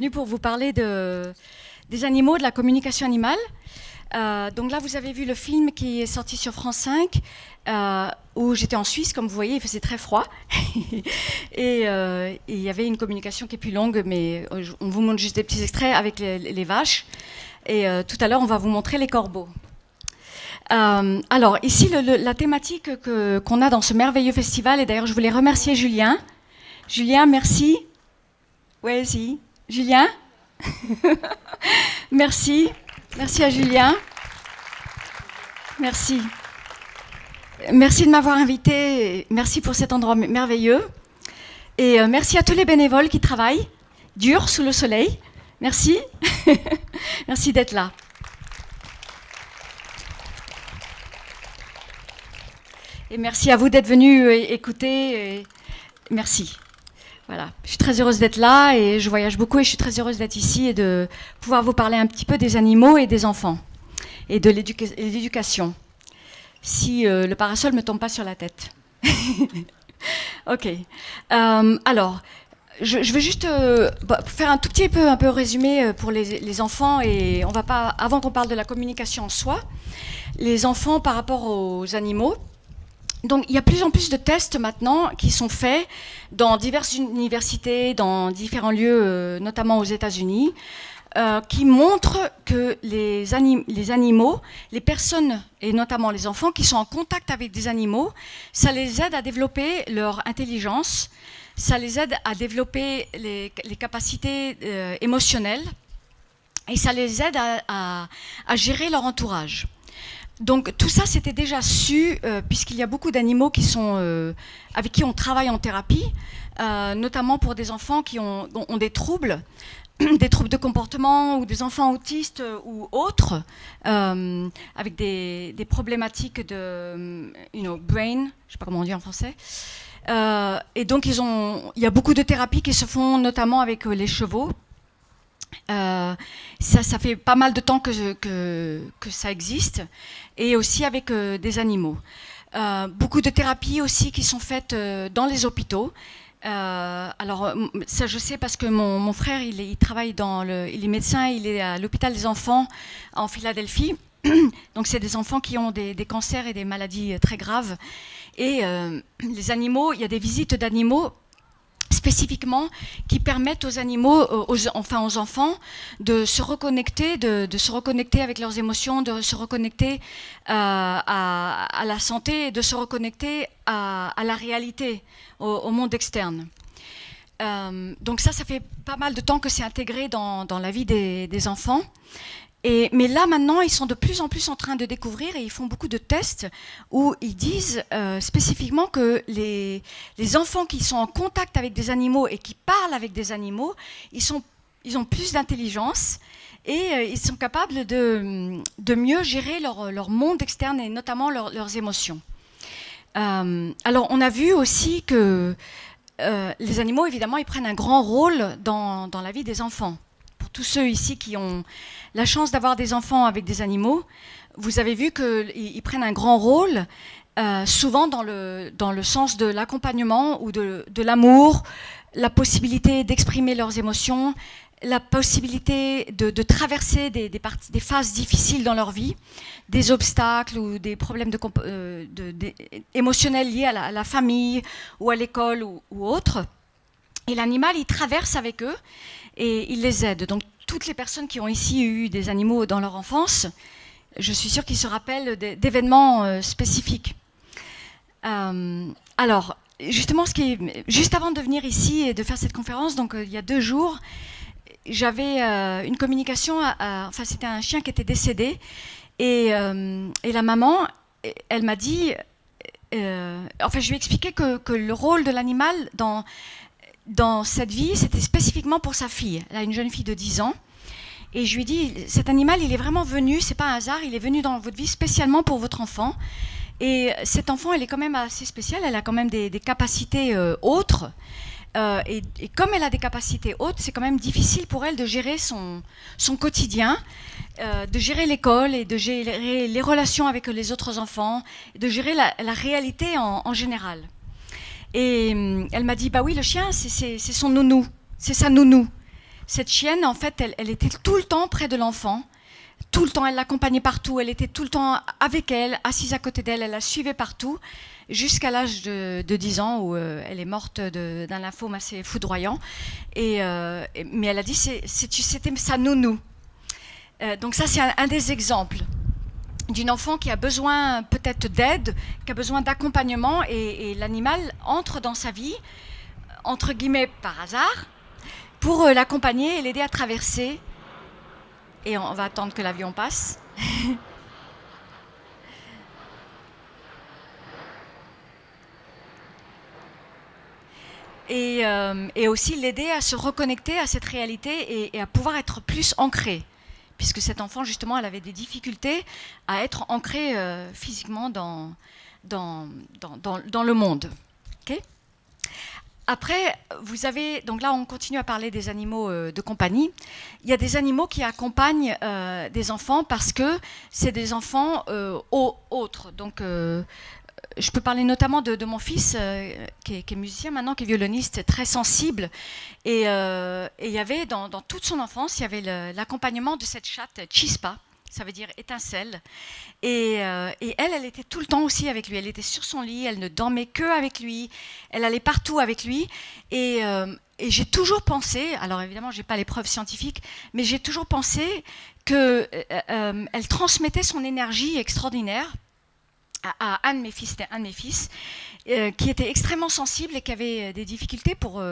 venue pour vous parler des animaux, de la communication animale. Donc là, vous avez vu le film qui est sorti sur France 5, où j'étais en Suisse, comme vous voyez, il faisait très froid. Et il y avait une communication qui est plus longue, mais on vous montre juste des petits extraits avec les vaches. Et tout à l'heure, on va vous montrer les corbeaux. Alors, ici, la thématique qu'on a dans ce merveilleux festival, et d'ailleurs, je voulais remercier Julien. Julien, merci. Ouais, si. Julien. Merci. Merci à Julien. Merci. Merci de m'avoir invité. Merci pour cet endroit merveilleux. Et merci à tous les bénévoles qui travaillent dur sous le soleil. Merci. Merci d'être là. Et merci à vous d'être venus écouter. Merci. Voilà. Je suis très heureuse d'être là et je voyage beaucoup et je suis très heureuse d'être ici et de pouvoir vous parler un petit peu des animaux et des enfants et de l'éducation. Si le parasol ne me tombe pas sur la tête. Ok. Alors, je vais juste faire un tout petit peu un résumé pour les enfants et on va pas, avant qu'on parle de la communication en soi, les enfants par rapport aux animaux. Donc, il y a de plus en plus de tests maintenant qui sont faits dans diverses universités, dans différents lieux, notamment aux États-Unis, qui montrent que les animaux, les personnes, et notamment les enfants qui sont en contact avec des animaux, ça les aide à développer leur intelligence, ça les aide à développer les capacités émotionnelles, et ça les aide à gérer leur entourage. Donc tout ça, c'était déjà su, puisqu'il y a beaucoup d'animaux qui sont, avec qui on travaille en thérapie, notamment pour des enfants qui ont des troubles de comportement ou des enfants autistes ou autres, avec des problématiques de brain, je ne sais pas comment on dit en français. Et donc il y a beaucoup de thérapies qui se font notamment avec les chevaux. Ça fait pas mal de temps que ça existe, et aussi avec des animaux. Beaucoup de thérapies aussi qui sont faites dans les hôpitaux. Alors ça je sais parce que mon frère il travaille il est médecin, il est à l'hôpital des enfants en Philadelphie. Donc c'est des enfants qui ont des cancers et des maladies très graves. Et les animaux, il y a des visites d'animaux spécifiquement qui permettent aux animaux, aux enfants, de se reconnecter, de se reconnecter avec leurs émotions, de se reconnecter à la santé, et de se reconnecter à la réalité, au monde externe. Donc ça fait pas mal de temps que c'est intégré dans la vie des enfants. Mais là, maintenant, ils sont de plus en plus en train de découvrir, et ils font beaucoup de tests où ils disent spécifiquement que les enfants qui sont en contact avec des animaux et qui parlent avec des animaux, ils ont plus d'intelligence et ils sont capables de mieux gérer leur monde externe et notamment leurs émotions. Alors, on a vu aussi que les animaux, évidemment, ils prennent un grand rôle dans la vie des enfants. Pour tous ceux ici qui ont la chance d'avoir des enfants avec des animaux, vous avez vu qu'ils prennent un grand rôle, souvent dans le sens de l'accompagnement ou de l'amour, la possibilité d'exprimer leurs émotions, la possibilité de traverser des phases difficiles dans leur vie, des obstacles ou des problèmes émotionnels liés à la famille ou à l'école ou autre. Et l'animal, il traverse avec eux et il les aide. Donc, toutes les personnes qui ont ici eu des animaux dans leur enfance, je suis sûre qu'ils se rappellent d'événements spécifiques. Alors, justement, juste avant de venir ici et de faire cette conférence, donc il y a 2 jours, j'avais une communication, enfin c'était un chien qui était décédé, et la maman, elle m'a dit, enfin je lui ai expliqué que le rôle de l'animal dans cette vie, c'était spécifiquement pour sa fille. Elle a une jeune fille de 10 ans. Et je lui ai dit, cet animal, il est vraiment venu, c'est pas un hasard, il est venu dans votre vie spécialement pour votre enfant. Et cet enfant, elle est quand même assez spéciale, elle a quand même des capacités autres. Et comme elle a des capacités hautes, c'est quand même difficile pour elle de gérer son quotidien, de gérer l'école et de gérer les relations avec les autres enfants, de gérer la réalité en général. Et elle m'a dit, bah oui, le chien, c'est son nounou, c'est sa nounou. cette chienne, en fait, elle était tout le temps près de l'enfant. Tout le temps, elle l'accompagnait partout. Elle était tout le temps avec elle, assise à côté d'elle. Elle la suivait partout, jusqu'à l'âge de 10 ans, où elle est morte d'un lymphome assez foudroyant. Mais elle a dit c'était sa nounou. Donc ça, c'est un des exemples d'une enfant qui a besoin peut-être d'aide, qui a besoin d'accompagnement, et l'animal entre dans sa vie, entre guillemets, par hasard, pour l'accompagner et l'aider à traverser. Et on va attendre que l'avion passe. Et aussi l'aider à se reconnecter à cette réalité et à pouvoir être plus ancrée. Puisque cet enfant, justement, elle avait des difficultés à être ancrée physiquement dans le monde. Okay. Après, vous avez, donc là on continue à parler des animaux de compagnie. Il y a des animaux qui accompagnent des enfants parce que c'est des enfants autres. Donc je peux parler notamment de mon fils qui est musicien maintenant, qui est violoniste, très sensible. Et il y avait dans toute son enfance, il y avait l'accompagnement de cette chatte Chispa. Ça veut dire étincelle. Et elle était tout le temps aussi avec lui. Elle était sur son lit, elle ne dormait que avec lui. Elle allait partout avec lui. Et j'ai toujours pensé, alors évidemment, je n'ai pas les preuves scientifiques, mais j'ai toujours pensé qu'elle transmettait son énergie extraordinaire à un de mes fils, c'était un de mes fils, qui était extrêmement sensible et qui avait des difficultés pour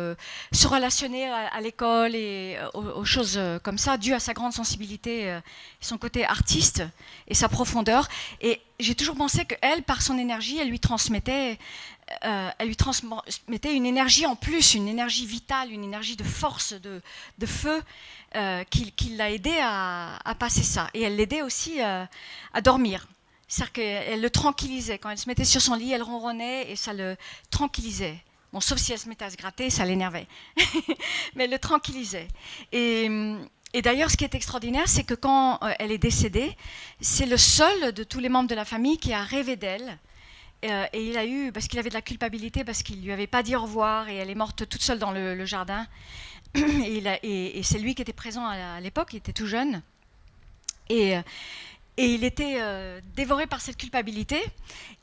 se relationner à l'école et aux choses comme ça, dû à sa grande sensibilité, son côté artiste et sa profondeur. Et j'ai toujours pensé qu'elle, par son énergie, elle lui transmettait une énergie en plus, une énergie vitale, une énergie de force, de feu, qui l'a aidé à passer ça. Et elle l'aidait aussi à dormir. C'est-à-dire qu'elle le tranquillisait. Quand elle se mettait sur son lit, elle ronronnait et ça le tranquillisait. Bon, sauf si elle se mettait à se gratter, ça l'énervait. Mais elle le tranquillisait. Et d'ailleurs, ce qui est extraordinaire, c'est que quand elle est décédée, c'est le seul de tous les membres de la famille qui a rêvé d'elle. Et il a eu, parce qu'il avait de la culpabilité, parce qu'il ne lui avait pas dit au revoir, et elle est morte toute seule dans le jardin. Et c'est lui qui était présent à l'époque, il était tout jeune. Et il était dévoré par cette culpabilité,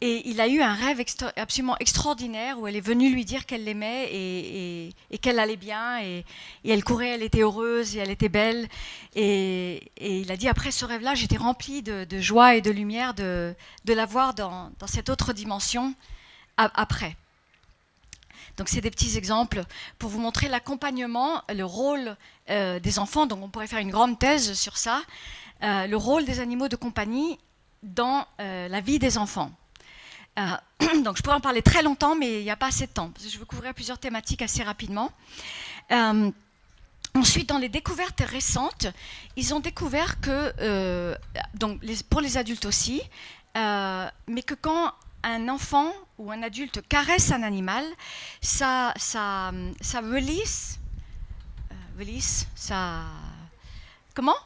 et il a eu un rêve absolument extraordinaire où elle est venue lui dire qu'elle l'aimait et qu'elle allait bien, et elle courait, elle était heureuse et elle était belle, et il a dit après ce rêve-là, j'étais remplie de joie et de lumière de la voir dans cette autre dimension après. Donc c'est des petits exemples pour vous montrer l'accompagnement, le rôle des enfants. Donc on pourrait faire une grande thèse sur ça. Le rôle des animaux de compagnie dans la vie des enfants. Donc je pourrais en parler très longtemps, mais il n'y a pas assez de temps, parce que je veux couvrir plusieurs thématiques assez rapidement. Ensuite, dans les découvertes récentes, ils ont découvert que, donc pour les adultes aussi, mais que quand un enfant ou un adulte caresse un animal, ça release, ça... Comment ?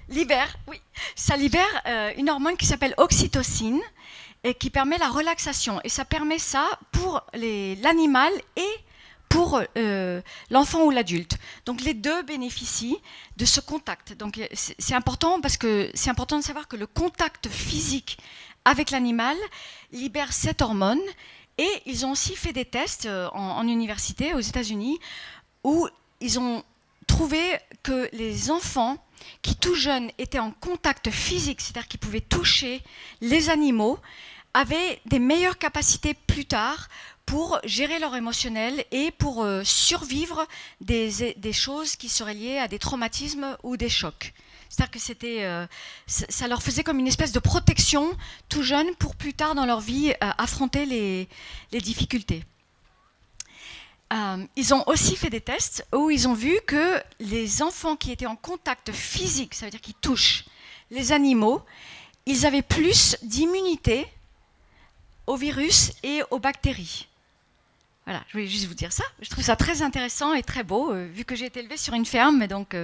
Libère, oui. Ça libère une hormone qui s'appelle oxytocine et qui permet la relaxation. Et ça permet ça pour l'animal et pour l'enfant ou l'adulte. Donc les deux bénéficient de ce contact. Donc c'est important parce que c'est important de savoir que le contact physique avec l'animal libère cette hormone. Et ils ont aussi fait des tests en université aux États-Unis où ils ont trouvé que les enfants qui tout jeunes étaient en contact physique, c'est-à-dire qu'ils pouvaient toucher les animaux, avaient des meilleures capacités plus tard pour gérer leur émotionnel et pour survivre des choses qui seraient liées à des traumatismes ou des chocs. C'est-à-dire que ça leur faisait comme une espèce de protection tout jeune pour plus tard dans leur vie affronter les difficultés. Ils ont aussi fait des tests où ils ont vu que les enfants qui étaient en contact physique, ça veut dire qu'ils touchent les animaux, ils avaient plus d'immunité aux virus et aux bactéries. Voilà, je voulais juste vous dire ça. Je trouve ça très intéressant et très beau, vu que j'ai été élevée sur une ferme, donc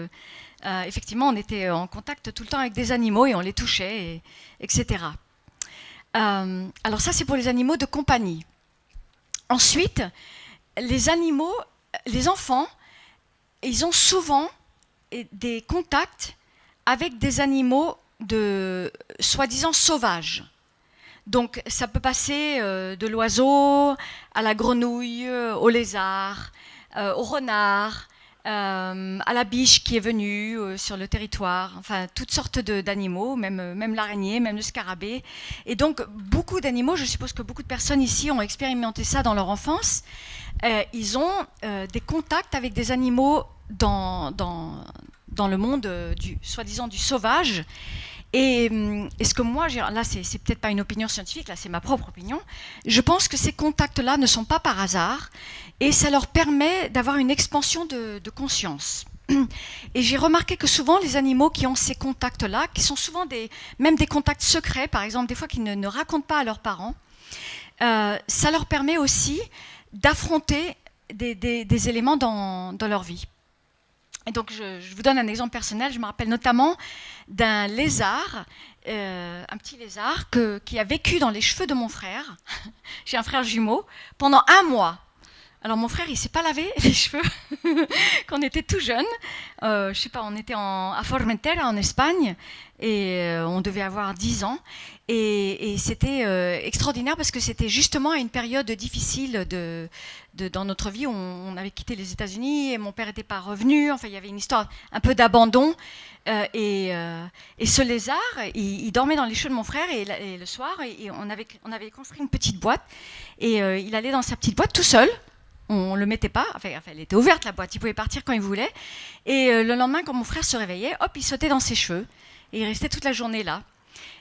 effectivement on était en contact tout le temps avec des animaux et on les touchait, etc. Alors ça c'est pour les animaux de compagnie. Ensuite, les animaux, les enfants, ils ont souvent des contacts avec des animaux de soi-disant sauvages. Donc ça peut passer de l'oiseau à la grenouille, au lézard, au renard, à la biche qui est venue sur le territoire, enfin toutes sortes d'animaux, même l'araignée, même le scarabée. Et donc beaucoup d'animaux, je suppose que beaucoup de personnes ici ont expérimenté ça dans leur enfance. Ils ont des contacts avec des animaux dans le monde soi-disant du sauvage. Et ce que moi, là c'est peut-être pas une opinion scientifique, là c'est ma propre opinion, je pense que ces contacts-là ne sont pas par hasard et ça leur permet d'avoir une expansion de conscience. Et j'ai remarqué que souvent les animaux qui ont ces contacts-là, qui sont souvent même des contacts secrets, par exemple des fois qu'ils ne racontent pas à leurs parents, ça leur permet aussi d'affronter des éléments dans leur vie. Et donc, je vous donne un exemple personnel. Je me rappelle notamment d'un lézard, un petit lézard qui a vécu dans les cheveux de mon frère. J'ai un frère jumeau pendant 1 mois. Alors mon frère, il s'est pas lavé les cheveux quand on était tout jeune. Je sais pas, on était à Formentera en Espagne et on devait avoir 10 ans. Et c'était extraordinaire parce que c'était justement à une période difficile dans notre vie. On avait quitté les États-Unis et mon père n'était pas revenu. Enfin, il y avait une histoire un peu d'abandon. Et ce lézard, il dormait dans les cheveux de mon frère et le soir, on avait construit une petite boîte et il allait dans sa petite boîte tout seul. On ne le mettait pas, enfin, elle était ouverte la boîte, il pouvait partir quand il voulait. Et le lendemain, quand mon frère se réveillait, hop, il sautait dans ses cheveux. Et il restait toute la journée là.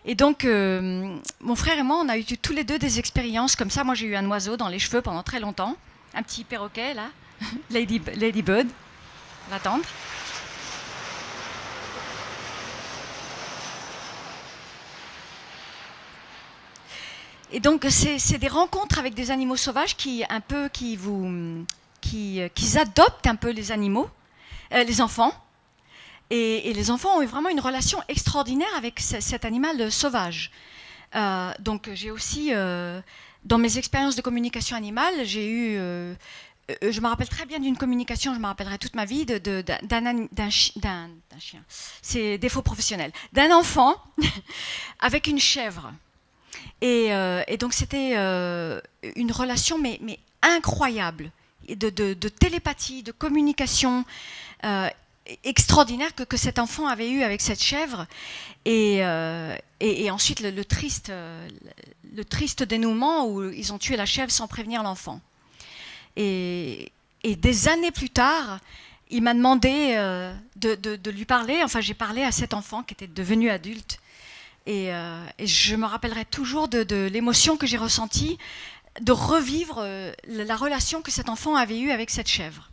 Et donc, mon frère et moi, on a eu tous les deux des expériences comme ça. Moi, j'ai eu un oiseau dans les cheveux pendant très longtemps. Un petit perroquet, là, Ladybird. On va attendre. Et donc, c'est des rencontres avec des animaux sauvages qui adoptent un peu les animaux, les enfants. Et les enfants ont eu vraiment une relation extraordinaire avec cet animal sauvage. Donc, j'ai aussi, dans mes expériences de communication animale, j'ai eu... je me rappelle très bien d'une communication, je me rappellerai toute ma vie, d'un chien. C'est défaut professionnel. D'un enfant avec une chèvre. Et donc c'était une relation mais incroyable de télépathie, de communication extraordinaire que cet enfant avait eu avec cette chèvre. Et ensuite le triste dénouement où ils ont tué la chèvre sans prévenir l'enfant. Et des années plus tard, il m'a demandé de lui parler. Enfin, j'ai parlé à cet enfant qui était devenu adulte. Et je me rappellerai toujours de l'émotion que j'ai ressentie de revivre la relation que cet enfant avait eue avec cette chèvre.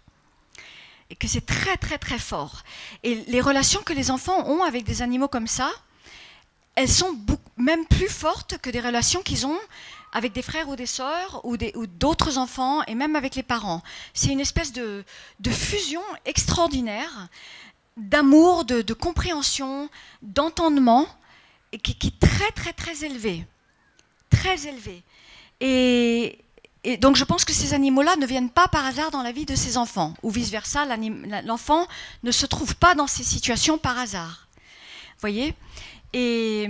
Et que c'est très très très fort. Et les relations que les enfants ont avec des animaux comme ça, elles sont même plus fortes que des relations qu'ils ont avec des frères ou des sœurs ou d'autres enfants et même avec les parents. C'est une espèce de fusion extraordinaire d'amour, de compréhension, d'entendement, et qui est très très très élevé, très élevé. Et donc je pense que ces animaux-là ne viennent pas par hasard dans la vie de ces enfants, ou vice-versa, l'enfant ne se trouve pas dans ces situations par hasard. Vous voyez ? Et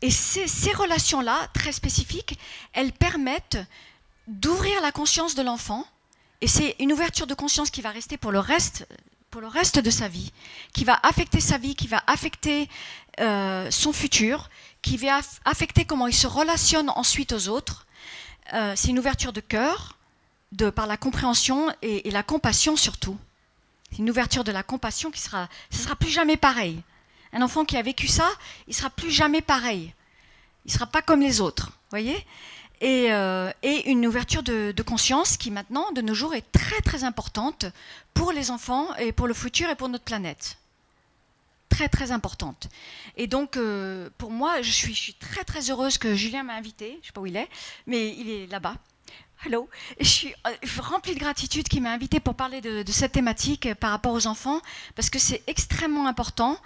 ces relations-là, très spécifiques, elles permettent d'ouvrir la conscience de l'enfant, et c'est une ouverture de conscience qui va rester pour le reste de sa vie, qui va affecter sa vie, qui va affecter son futur, qui va affecter comment il se relationne ensuite aux autres. C'est une ouverture de cœur, par la compréhension et la compassion surtout. C'est une ouverture de la compassion ce sera plus jamais pareil. Un enfant qui a vécu ça, il sera plus jamais pareil. Il sera pas comme les autres, voyez ? Et une ouverture de conscience qui maintenant, de nos jours, est très très importante pour les enfants et pour le futur et pour notre planète. Très très importante. Et donc pour moi, je suis très très heureuse que Julien m'a invitée. Je ne sais pas où il est, mais il est là-bas. Hello. Et je suis remplie de gratitude qu'il m'a invitée pour parler de cette thématique par rapport aux enfants, parce que c'est extrêmement important,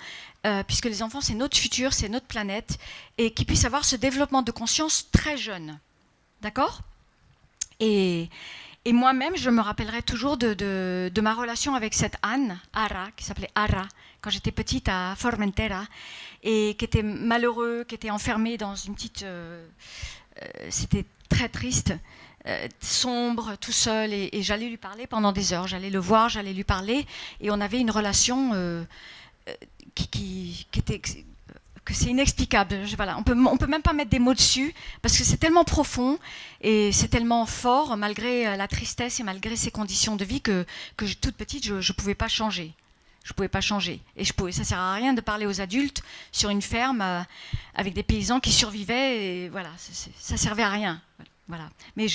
puisque les enfants c'est notre futur, c'est notre planète, et qu'ils puissent avoir ce développement de conscience très jeune. D'accord ? Et Et moi-même, je me rappellerai toujours de ma relation avec cette âne, Ara, qui s'appelait Ara, quand j'étais petite à Formentera, et qui était malheureux, qui était enfermé dans une petite... c'était très triste, sombre, tout seul, et j'allais lui parler pendant des heures. J'allais le voir, j'allais lui parler, et on avait une relation qui était... que c'est inexplicable. Voilà, on peut même pas mettre des mots dessus parce que c'est tellement profond et c'est tellement fort malgré la tristesse et malgré ces conditions de vie que toute petite je pouvais pas changer. Je pouvais pas changer et ça sert à rien de parler aux adultes sur une ferme avec des paysans qui survivaient et voilà, ça servait à rien. Voilà. Mais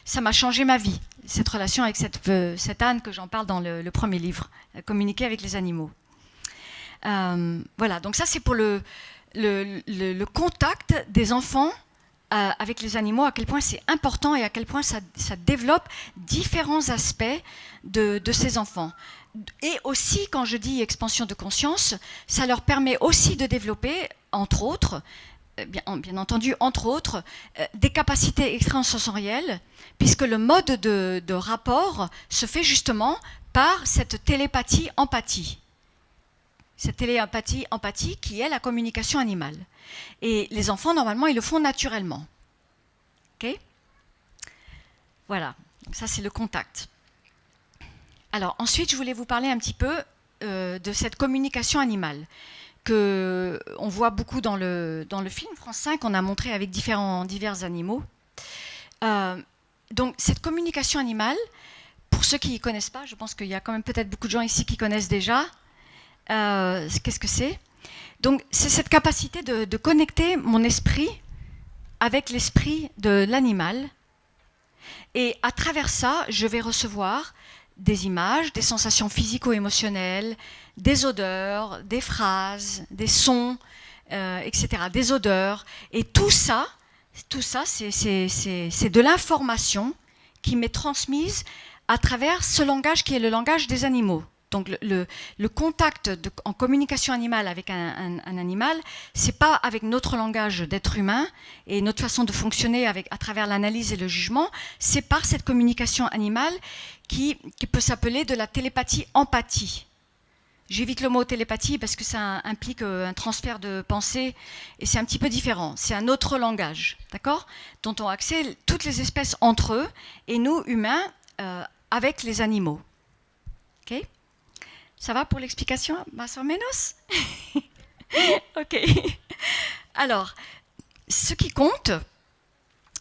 ça m'a changé ma vie, cette relation avec cette âne que j'en parle dans le premier livre, Communiquer avec les animaux. Voilà, donc ça c'est pour le contact des enfants avec les animaux, à quel point c'est important et à quel point ça développe différents aspects de ces enfants. Et aussi, quand je dis expansion de conscience, ça leur permet aussi de développer, entre autres, bien entendu, entre autres, des capacités extrasensorielles, puisque le mode de rapport se fait justement par cette télépathie-empathie. Cette télépathie-empathie qui est la communication animale. Et les enfants, normalement, ils le font naturellement. Ok ? Voilà, donc ça c'est le contact. Alors ensuite, je voulais vous parler un petit peu de cette communication animale qu'on voit beaucoup dans le film France 5, on a montré avec divers animaux. Donc cette communication animale, pour ceux qui ne connaissent pas, je pense qu'il y a quand même peut-être beaucoup de gens ici qui connaissent déjà. Qu'est-ce que c'est ? Donc, c'est cette capacité de connecter mon esprit avec l'esprit de l'animal. Et à travers ça, je vais recevoir des images, des sensations physico-émotionnelles, des odeurs, des phrases, des sons, etc., des odeurs. Et tout ça c'est de l'information qui m'est transmise à travers ce langage qui est le langage des animaux. Donc le contact en communication animale avec un animal, c'est pas avec notre langage d'être humain et notre façon de fonctionner à travers l'analyse et le jugement, c'est par cette communication animale qui peut s'appeler de la télépathie-empathie. J'évite le mot télépathie parce que ça implique un transfert de pensée et c'est un petit peu différent. C'est un autre langage, d'accord, dont ont accès toutes les espèces entre eux et nous, humains, avec les animaux. Ok ? Ça va pour l'explication, más o menos? Ok. Alors, ce qui compte,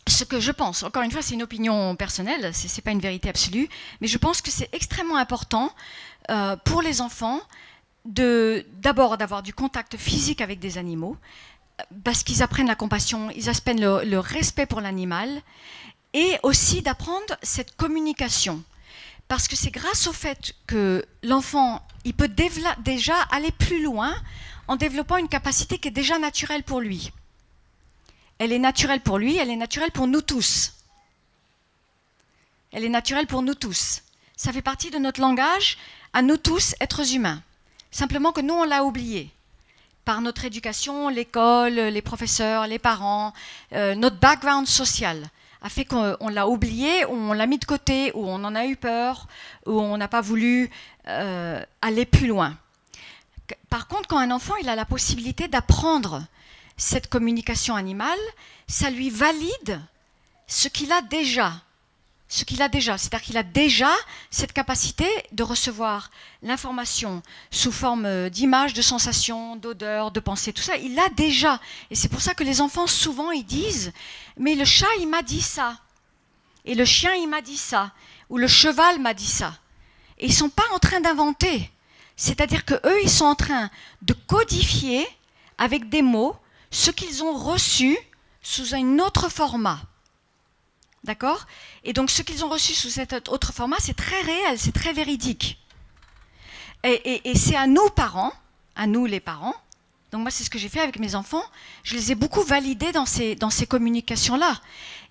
ce que je pense, encore une fois, c'est une opinion personnelle, ce n'est pas une vérité absolue, mais je pense que c'est extrêmement important pour les enfants d'abord d'avoir du contact physique avec des animaux, parce qu'ils apprennent la compassion, ils apprennent le respect pour l'animal, et aussi d'apprendre cette communication. Parce que c'est grâce au fait que l'enfant, il peut déjà aller plus loin en développant une capacité qui est déjà naturelle pour lui. Elle est naturelle pour lui, elle est naturelle pour nous tous. Elle est naturelle pour nous tous. Ça fait partie de notre langage à nous tous, êtres humains. Simplement que nous, on l'a oublié. Par notre éducation, l'école, les professeurs, les parents, notre background social a fait qu'on l'a oublié, ou on l'a mis de côté, ou on en a eu peur, ou on n'a pas voulu aller plus loin. Par contre, quand un enfant il a la possibilité d'apprendre cette communication animale, ça lui valide ce qu'il a déjà. C'est-à-dire qu'il a déjà cette capacité de recevoir l'information sous forme d'images, de sensations, d'odeurs, de pensées, tout ça, il l'a déjà. Et c'est pour ça que les enfants, souvent, ils disent « mais le chat, il m'a dit ça, et le chien, il m'a dit ça, ou le cheval m'a dit ça ». Et ils ne sont pas en train d'inventer. C'est-à-dire qu'eux, ils sont en train de codifier avec des mots ce qu'ils ont reçu sous un autre format. D'accord ? Et donc, ce qu'ils ont reçu sous cet autre format, c'est très réel, c'est très véridique. Et c'est à nous, parents, à nous les parents, donc moi, c'est ce que j'ai fait avec mes enfants, je les ai beaucoup validés dans ces communications-là.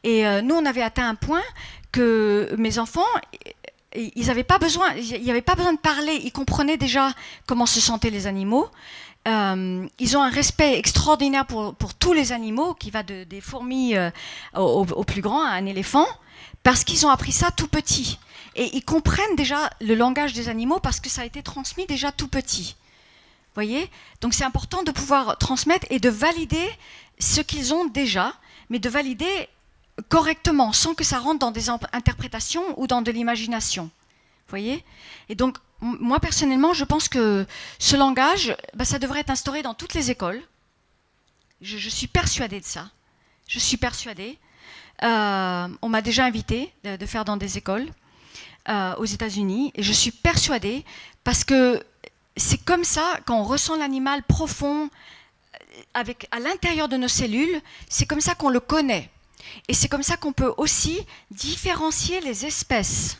Et nous, on avait atteint un point que mes enfants, il n'y avait pas besoin de parler, ils comprenaient déjà comment se sentaient les animaux, Ils ont un respect extraordinaire pour tous les animaux, qui va des fourmis au plus grand, à un éléphant, parce qu'ils ont appris ça tout petit. Et ils comprennent déjà le langage des animaux parce que ça a été transmis déjà tout petit. Voyez ? Donc c'est important de pouvoir transmettre et de valider ce qu'ils ont déjà, mais de valider correctement, sans que ça rentre dans des interprétations ou dans de l'imagination. Voyez ? Et donc, moi personnellement, je pense que ce langage, ça devrait être instauré dans toutes les écoles. Je suis persuadée de ça. Je suis persuadée. On m'a déjà invitée de faire dans des écoles aux États-Unis, et je suis persuadée parce que c'est comme ça, quand on ressent l'animal profond, à l'intérieur de nos cellules, c'est comme ça qu'on le connaît. Et c'est comme ça qu'on peut aussi différencier les espèces.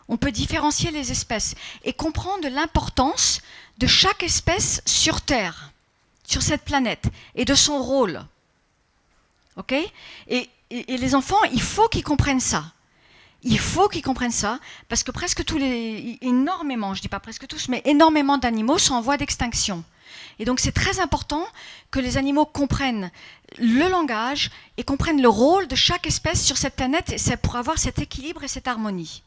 On peut différencier les espèces et comprendre l'importance de chaque espèce sur Terre, sur cette planète, et de son rôle. Ok ? Et les enfants, il faut qu'ils comprennent ça. Il faut qu'ils comprennent ça, parce que presque énormément, je ne dis pas presque tous, mais énormément d'animaux sont en voie d'extinction. Et donc c'est très important que les animaux comprennent le langage et comprennent le rôle de chaque espèce sur cette planète, et c'est pour avoir cet équilibre et cette harmonie.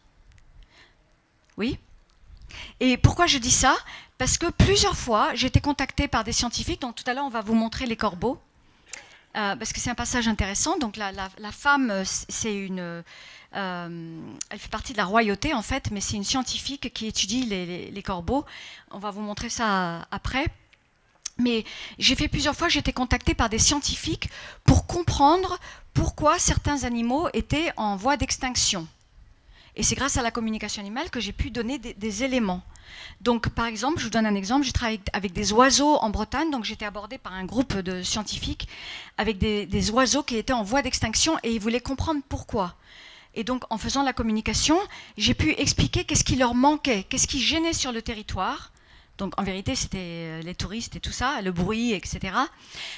Oui ? Et pourquoi je dis ça ? Parce que plusieurs fois, j'ai été contactée par des scientifiques, donc tout à l'heure on va vous montrer les corbeaux, parce que c'est un passage intéressant. Donc la femme, c'est une... elle fait partie de la royauté en fait, mais c'est une scientifique qui étudie les corbeaux. On va vous montrer ça après. Mais j'ai été contactée par des scientifiques pour comprendre pourquoi certains animaux étaient en voie d'extinction. Et c'est grâce à la communication animale que j'ai pu donner des éléments. Donc, par exemple, je vous donne un exemple, j'ai travaillé avec des oiseaux en Bretagne, donc j'étais abordée par un groupe de scientifiques avec des oiseaux qui étaient en voie d'extinction et ils voulaient comprendre pourquoi. Et donc, en faisant la communication, j'ai pu expliquer qu'est-ce qui leur manquait, qu'est-ce qui gênait sur le territoire. Donc, en vérité, c'était les touristes et tout ça, le bruit, etc.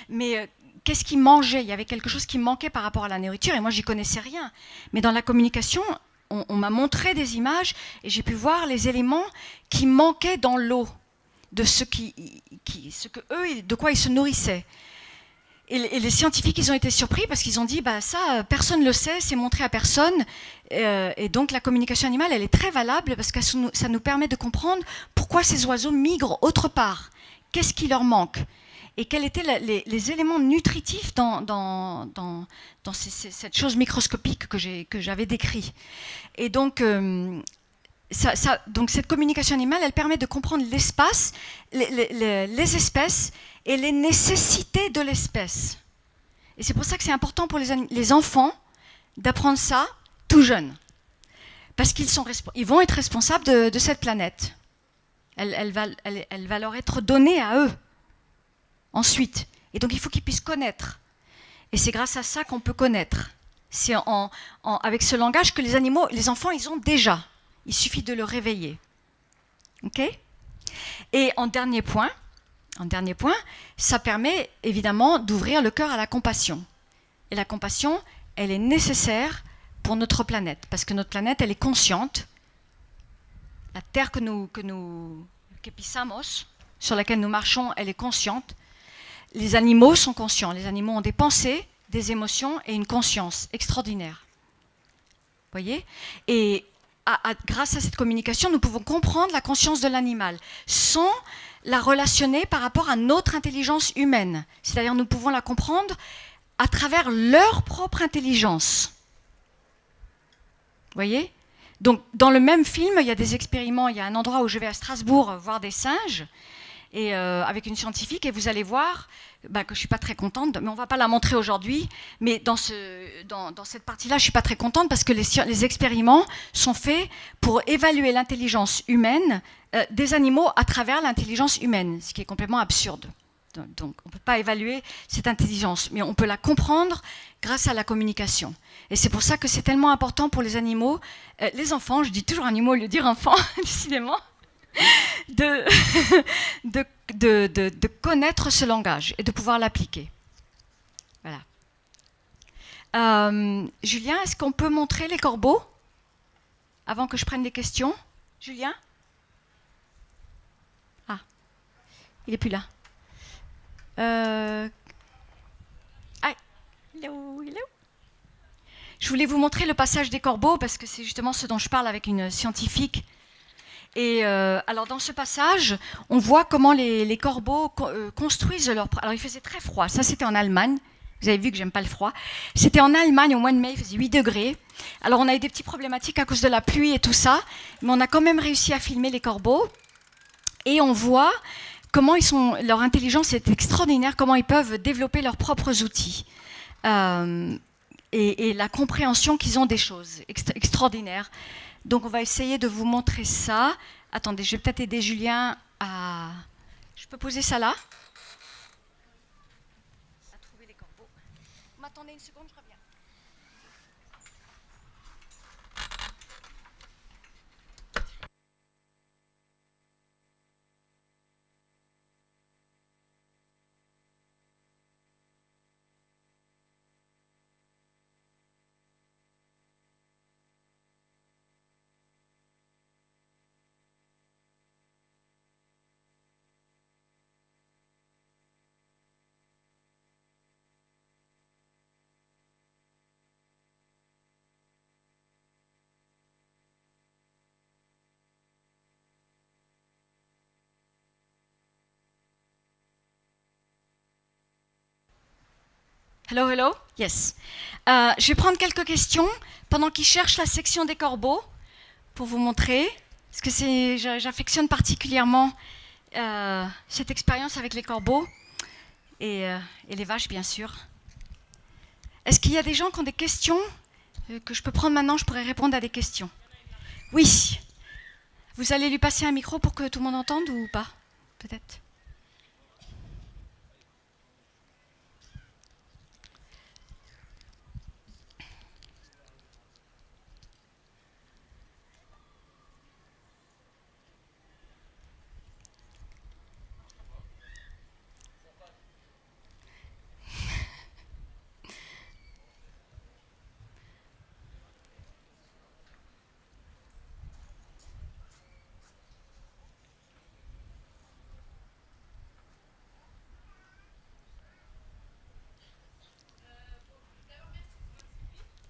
Mais qu'est-ce qui mangeait ? Il y avait quelque chose qui manquait par rapport à la nourriture et moi, j'y connaissais rien. Mais dans la communication, on m'a montré des images et j'ai pu voir les éléments qui manquaient dans l'eau, de de quoi ils se nourrissaient. Et les scientifiques, ils ont été surpris parce qu'ils ont dit, ça, personne ne le sait, c'est montré à personne. Et donc la communication animale, elle est très valable parce que ça nous permet de comprendre pourquoi ces oiseaux migrent autre part. Qu'est-ce qui leur manque ? Et quels étaient les éléments nutritifs dans cette chose microscopique que j'avais décrit. Et donc, donc cette communication animale, elle permet de comprendre l'espace, les espèces et les nécessités de l'espèce. Et c'est pour ça que c'est important pour les enfants d'apprendre ça tout jeune. Parce ils vont être responsables de cette planète. Elle va leur être donnée à eux. Ensuite. Et donc il faut qu'ils puissent connaître. Et c'est grâce à ça qu'on peut connaître. C'est avec ce langage que les enfants, ils ont déjà. Il suffit de le réveiller. Ok ? Et en dernier point, ça permet évidemment d'ouvrir le cœur à la compassion. Et la compassion, elle est nécessaire pour notre planète, parce que notre planète, elle est consciente. La terre que pisamos, sur laquelle nous marchons, elle est consciente. Les animaux sont conscients. Les animaux ont des pensées, des émotions et une conscience extraordinaire. Voyez ? Et grâce à cette communication, nous pouvons comprendre la conscience de l'animal sans la relationner par rapport à notre intelligence humaine. C'est-à-dire nous pouvons la comprendre à travers leur propre intelligence. Voyez ? Donc, dans le même film, il y a des expériments. Il y a un endroit où je vais à Strasbourg voir des singes, et avec une scientifique, et vous allez voir que je ne suis pas très contente, mais on ne va pas la montrer aujourd'hui, mais dans cette partie-là, je ne suis pas très contente parce que les expériments sont faits pour évaluer l'intelligence humaine des animaux à travers l'intelligence humaine, ce qui est complètement absurde. Donc on ne peut pas évaluer cette intelligence, mais on peut la comprendre grâce à la communication. Et c'est pour ça que c'est tellement important pour les animaux, les enfants, je dis toujours animaux au lieu de dire enfants, décidément, de connaître ce langage et de pouvoir l'appliquer. Voilà. Julien, est-ce qu'on peut montrer les corbeaux avant que je prenne les questions ? Julien ? Ah. Il est plus là. Ah, hello. Je voulais vous montrer le passage des corbeaux parce que c'est justement ce dont je parle avec une scientifique. Et alors dans ce passage, on voit comment les corbeaux construisent leur... Alors il faisait très froid, ça c'était en Allemagne. Vous avez vu que j'aime pas le froid. C'était en Allemagne au mois de mai, il faisait 8 degrés. Alors on a eu des petites problématiques à cause de la pluie et tout ça, mais on a quand même réussi à filmer les corbeaux. Et on voit comment ils sont, leur intelligence est extraordinaire, comment ils peuvent développer leurs propres outils. Et la compréhension qu'ils ont des choses extraordinaires. Donc on va essayer de vous montrer ça. Attendez, je vais peut-être aider Julien à... Je peux poser ça là ? Attendez une seconde, je reviens. Hello, hello. Yes. Je vais prendre quelques questions pendant qu'ils cherchent la section des corbeaux pour vous montrer. Parce que j'affectionne particulièrement cette expérience avec les corbeaux et les vaches, bien sûr. Est-ce qu'il y a des gens qui ont des questions que je peux prendre maintenant? Je pourrais répondre à des questions. Oui. Vous allez lui passer un micro pour que tout le monde entende ou pas? Peut-être.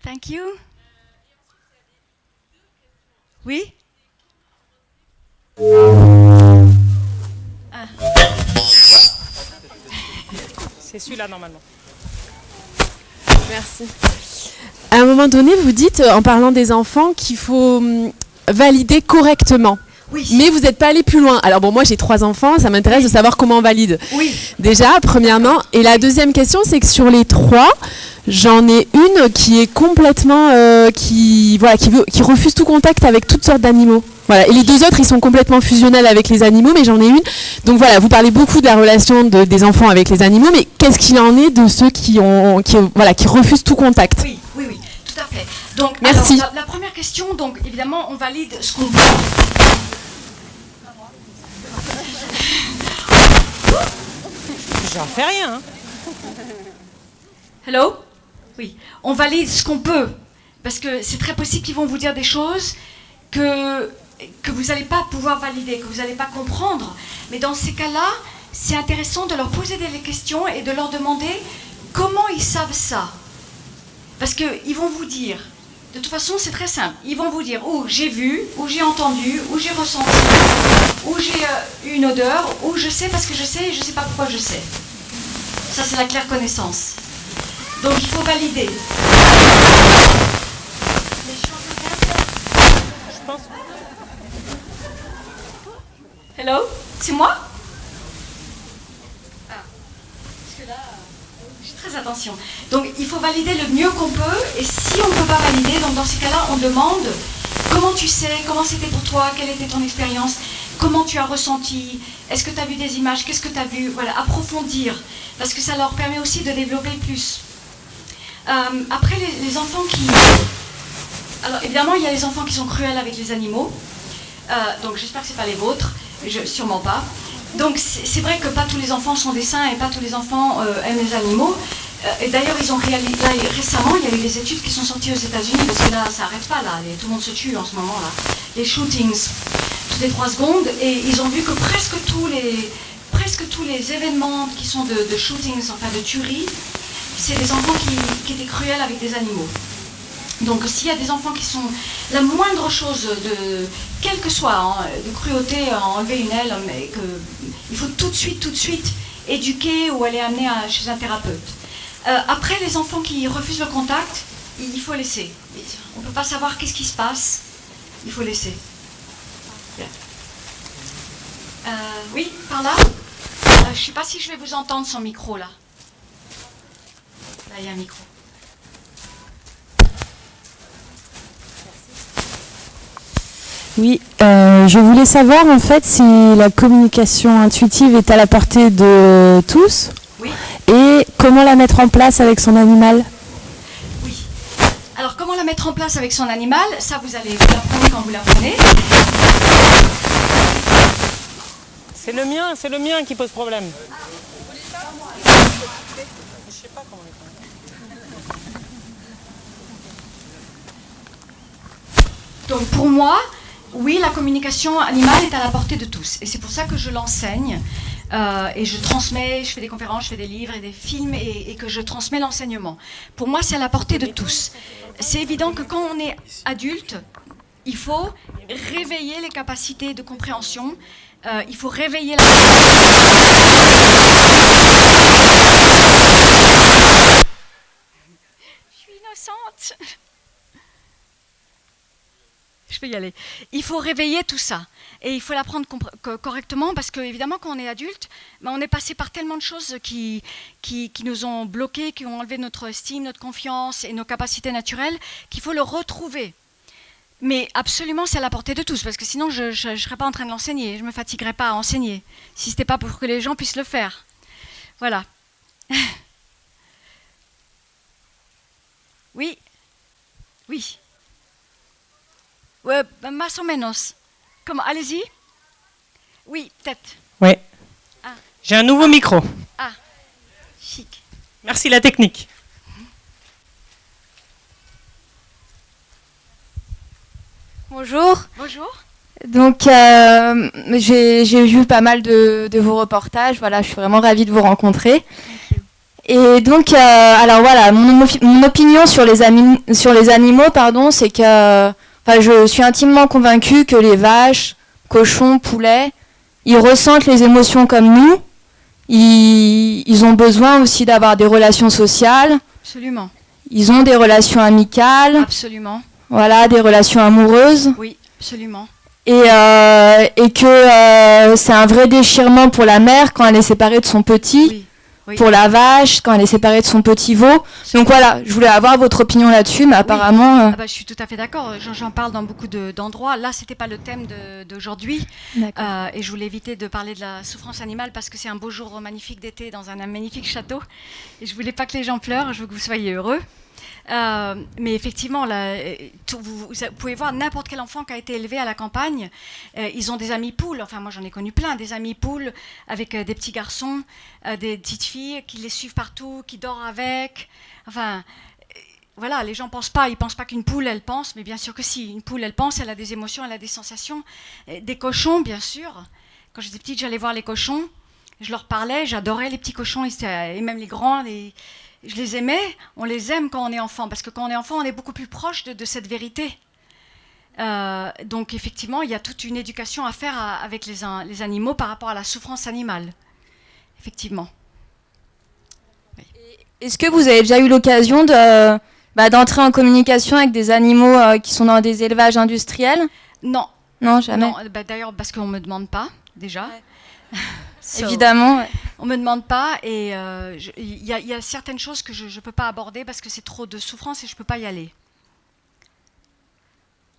Thank you. Oui? Ah. C'est celui-là normalement. Merci. À un moment donné, vous dites, en parlant des enfants, qu'il faut valider correctement. Oui. Mais vous n'êtes pas allé plus loin. Alors bon, moi j'ai 3 enfants, ça m'intéresse de savoir comment on valide. Oui. Déjà, premièrement. Et la deuxième question, c'est que sur les 3, j'en ai une qui est complètement, qui refuse tout contact avec toutes sortes d'animaux. Voilà. Et les 2 autres, ils sont complètement fusionnels avec les animaux, mais j'en ai une. Donc voilà, vous parlez beaucoup de la relation des enfants avec les animaux, mais qu'est-ce qu'il en est de ceux qui refusent tout contact? Oui, tout à fait. Donc, merci. Alors, la première question, donc évidemment, on valide ce qu'on veut. J'en fais rien. Hein. Hello? Oui. On valide ce qu'on peut. Parce que c'est très possible qu'ils vont vous dire des choses que vous n'allez pas pouvoir valider, que vous n'allez pas comprendre. Mais dans ces cas-là, c'est intéressant de leur poser des questions et de leur demander comment ils savent ça. Parce qu'ils vont vous dire, de toute façon c'est très simple, ils vont vous dire ou j'ai vu, ou j'ai entendu, ou j'ai ressenti, ou j'ai une odeur, ou je sais parce que je sais et je ne sais pas pourquoi je sais. Ça c'est la claire connaissance. Donc il faut valider. Je pense. Hello? C'est moi? Ah. Parce que là, j'ai très attention. Donc il faut valider le mieux qu'on peut. Et si on ne peut pas valider, donc dans ces cas-là, on demande comment tu sais, comment c'était pour toi, quelle était ton expérience, comment tu as ressenti, est-ce que tu as vu des images, qu'est-ce que tu as vu, voilà, approfondir. Parce que ça leur permet aussi de développer plus. Après, les enfants qui... Alors évidemment, il y a les enfants qui sont cruels avec les animaux. Donc j'espère que ce n'est pas les vôtres. Sûrement pas. Donc c'est vrai que pas tous les enfants sont des saints et pas tous les enfants aiment les animaux. Et d'ailleurs, ils ont réalisé, là, récemment, il y a eu des études qui sont sorties aux États-Unis, parce que là, ça n'arrête pas, là. Tout le monde se tue en ce moment, là. Les shootings, toutes les 3 secondes, et ils ont vu que presque presque tous les événements qui sont de shootings, enfin de tueries, c'est des enfants qui étaient cruels avec des animaux. Donc s'il y a des enfants qui sont la moindre chose, quelle que soit, hein, de cruauté, enlever une aile, mais il faut tout de suite éduquer ou aller amener chez un thérapeute. Après, les enfants qui refusent le contact, il faut laisser. On ne peut pas savoir qu'est-ce qui se passe, il faut laisser. Bien. Oui, par là. Je ne sais pas si je vais vous entendre sans micro là. Là, il y a un micro. Oui, je voulais savoir en fait si la communication intuitive est à la portée de tous. Oui. Et comment la mettre en place avec son animal. Oui. Alors, comment la mettre en place avec son animal? Ça, vous allez vous l'apprendre quand vous l'apprenez. C'est le mien qui pose problème. Je sais pas comment les faire. Donc, pour moi, oui, la communication animale est à la portée de tous. Et c'est pour ça que je l'enseigne. Et je transmets, je fais des conférences, je fais des livres et des films et que je transmets l'enseignement. Pour moi, c'est à la portée de tous. C'est évident que quand on est adulte, il faut réveiller les capacités de compréhension. Il faut réveiller la... Je suis innocente. Je vais y aller. Il faut réveiller tout ça. Et il faut l'apprendre correctement parce qu'évidemment, quand on est adulte, on est passé par tellement de choses qui nous ont bloqués, qui ont enlevé notre estime, notre confiance et nos capacités naturelles, qu'il faut le retrouver. Mais absolument, c'est à la portée de tous parce que sinon, je ne serais pas en train de l'enseigner. Je ne me fatiguerais pas à enseigner si ce n'était pas pour que les gens puissent le faire. Voilà. Oui. Oui. Ouais, más o menos. Comment? Allez-y. Oui, peut-être. Ouais. Ah. J'ai un nouveau micro. Ah, chic. Merci la technique. Bonjour. Bonjour. Donc, j'ai vu pas mal de vos reportages. Voilà, je suis vraiment ravie de vous rencontrer. Et donc, alors voilà, mon opinion sur les animaux, pardon, c'est que je suis intimement convaincue que les vaches, cochons, poulets, ils ressentent les émotions comme nous. Ils ont besoin aussi d'avoir des relations sociales. Absolument. Ils ont des relations amicales. Absolument. Voilà, des relations amoureuses. Oui, absolument. Et que c'est un vrai déchirement pour la mère quand elle est séparée de son petit. Oui. Oui. Pour la vache, quand elle est séparée de son petit veau. Donc voilà, je voulais avoir votre opinion là-dessus, mais apparemment... Je suis tout à fait d'accord, j'en parle dans beaucoup d'endroits. Là, ce n'était pas le thème d'aujourd'hui. Et je voulais éviter de parler de la souffrance animale parce que c'est un beau jour magnifique d'été dans un magnifique château. Et je ne voulais pas que les gens pleurent, je veux que vous soyez heureux. Mais effectivement, là, vous pouvez voir n'importe quel enfant qui a été élevé à la campagne, ils ont des amis poules, enfin moi j'en ai connu plein, des amis poules avec des petits garçons, des petites filles qui les suivent partout, qui dorment avec, enfin voilà, les gens pensent pas, ils pensent pas qu'une poule elle pense, mais bien sûr que si, une poule elle pense, elle a des émotions, elle a des sensations, des cochons bien sûr, quand j'étais petite j'allais voir les cochons, je leur parlais, j'adorais les petits cochons et même les grands, je les aimais, on les aime quand on est enfant, parce que quand on est enfant, on est beaucoup plus proche de cette vérité. Donc effectivement, il y a toute une éducation à faire avec les animaux par rapport à la souffrance animale. Effectivement. Oui. Est-ce que vous avez déjà eu l'occasion d'entrer en communication avec des animaux qui sont dans des élevages industriels? Non. Non, jamais. Non, d'ailleurs, parce qu'on ne me demande pas, déjà. Ouais. Évidemment. Ouais. On ne me demande pas et il y a certaines choses que je ne peux pas aborder parce que c'est trop de souffrance et je ne peux pas y aller.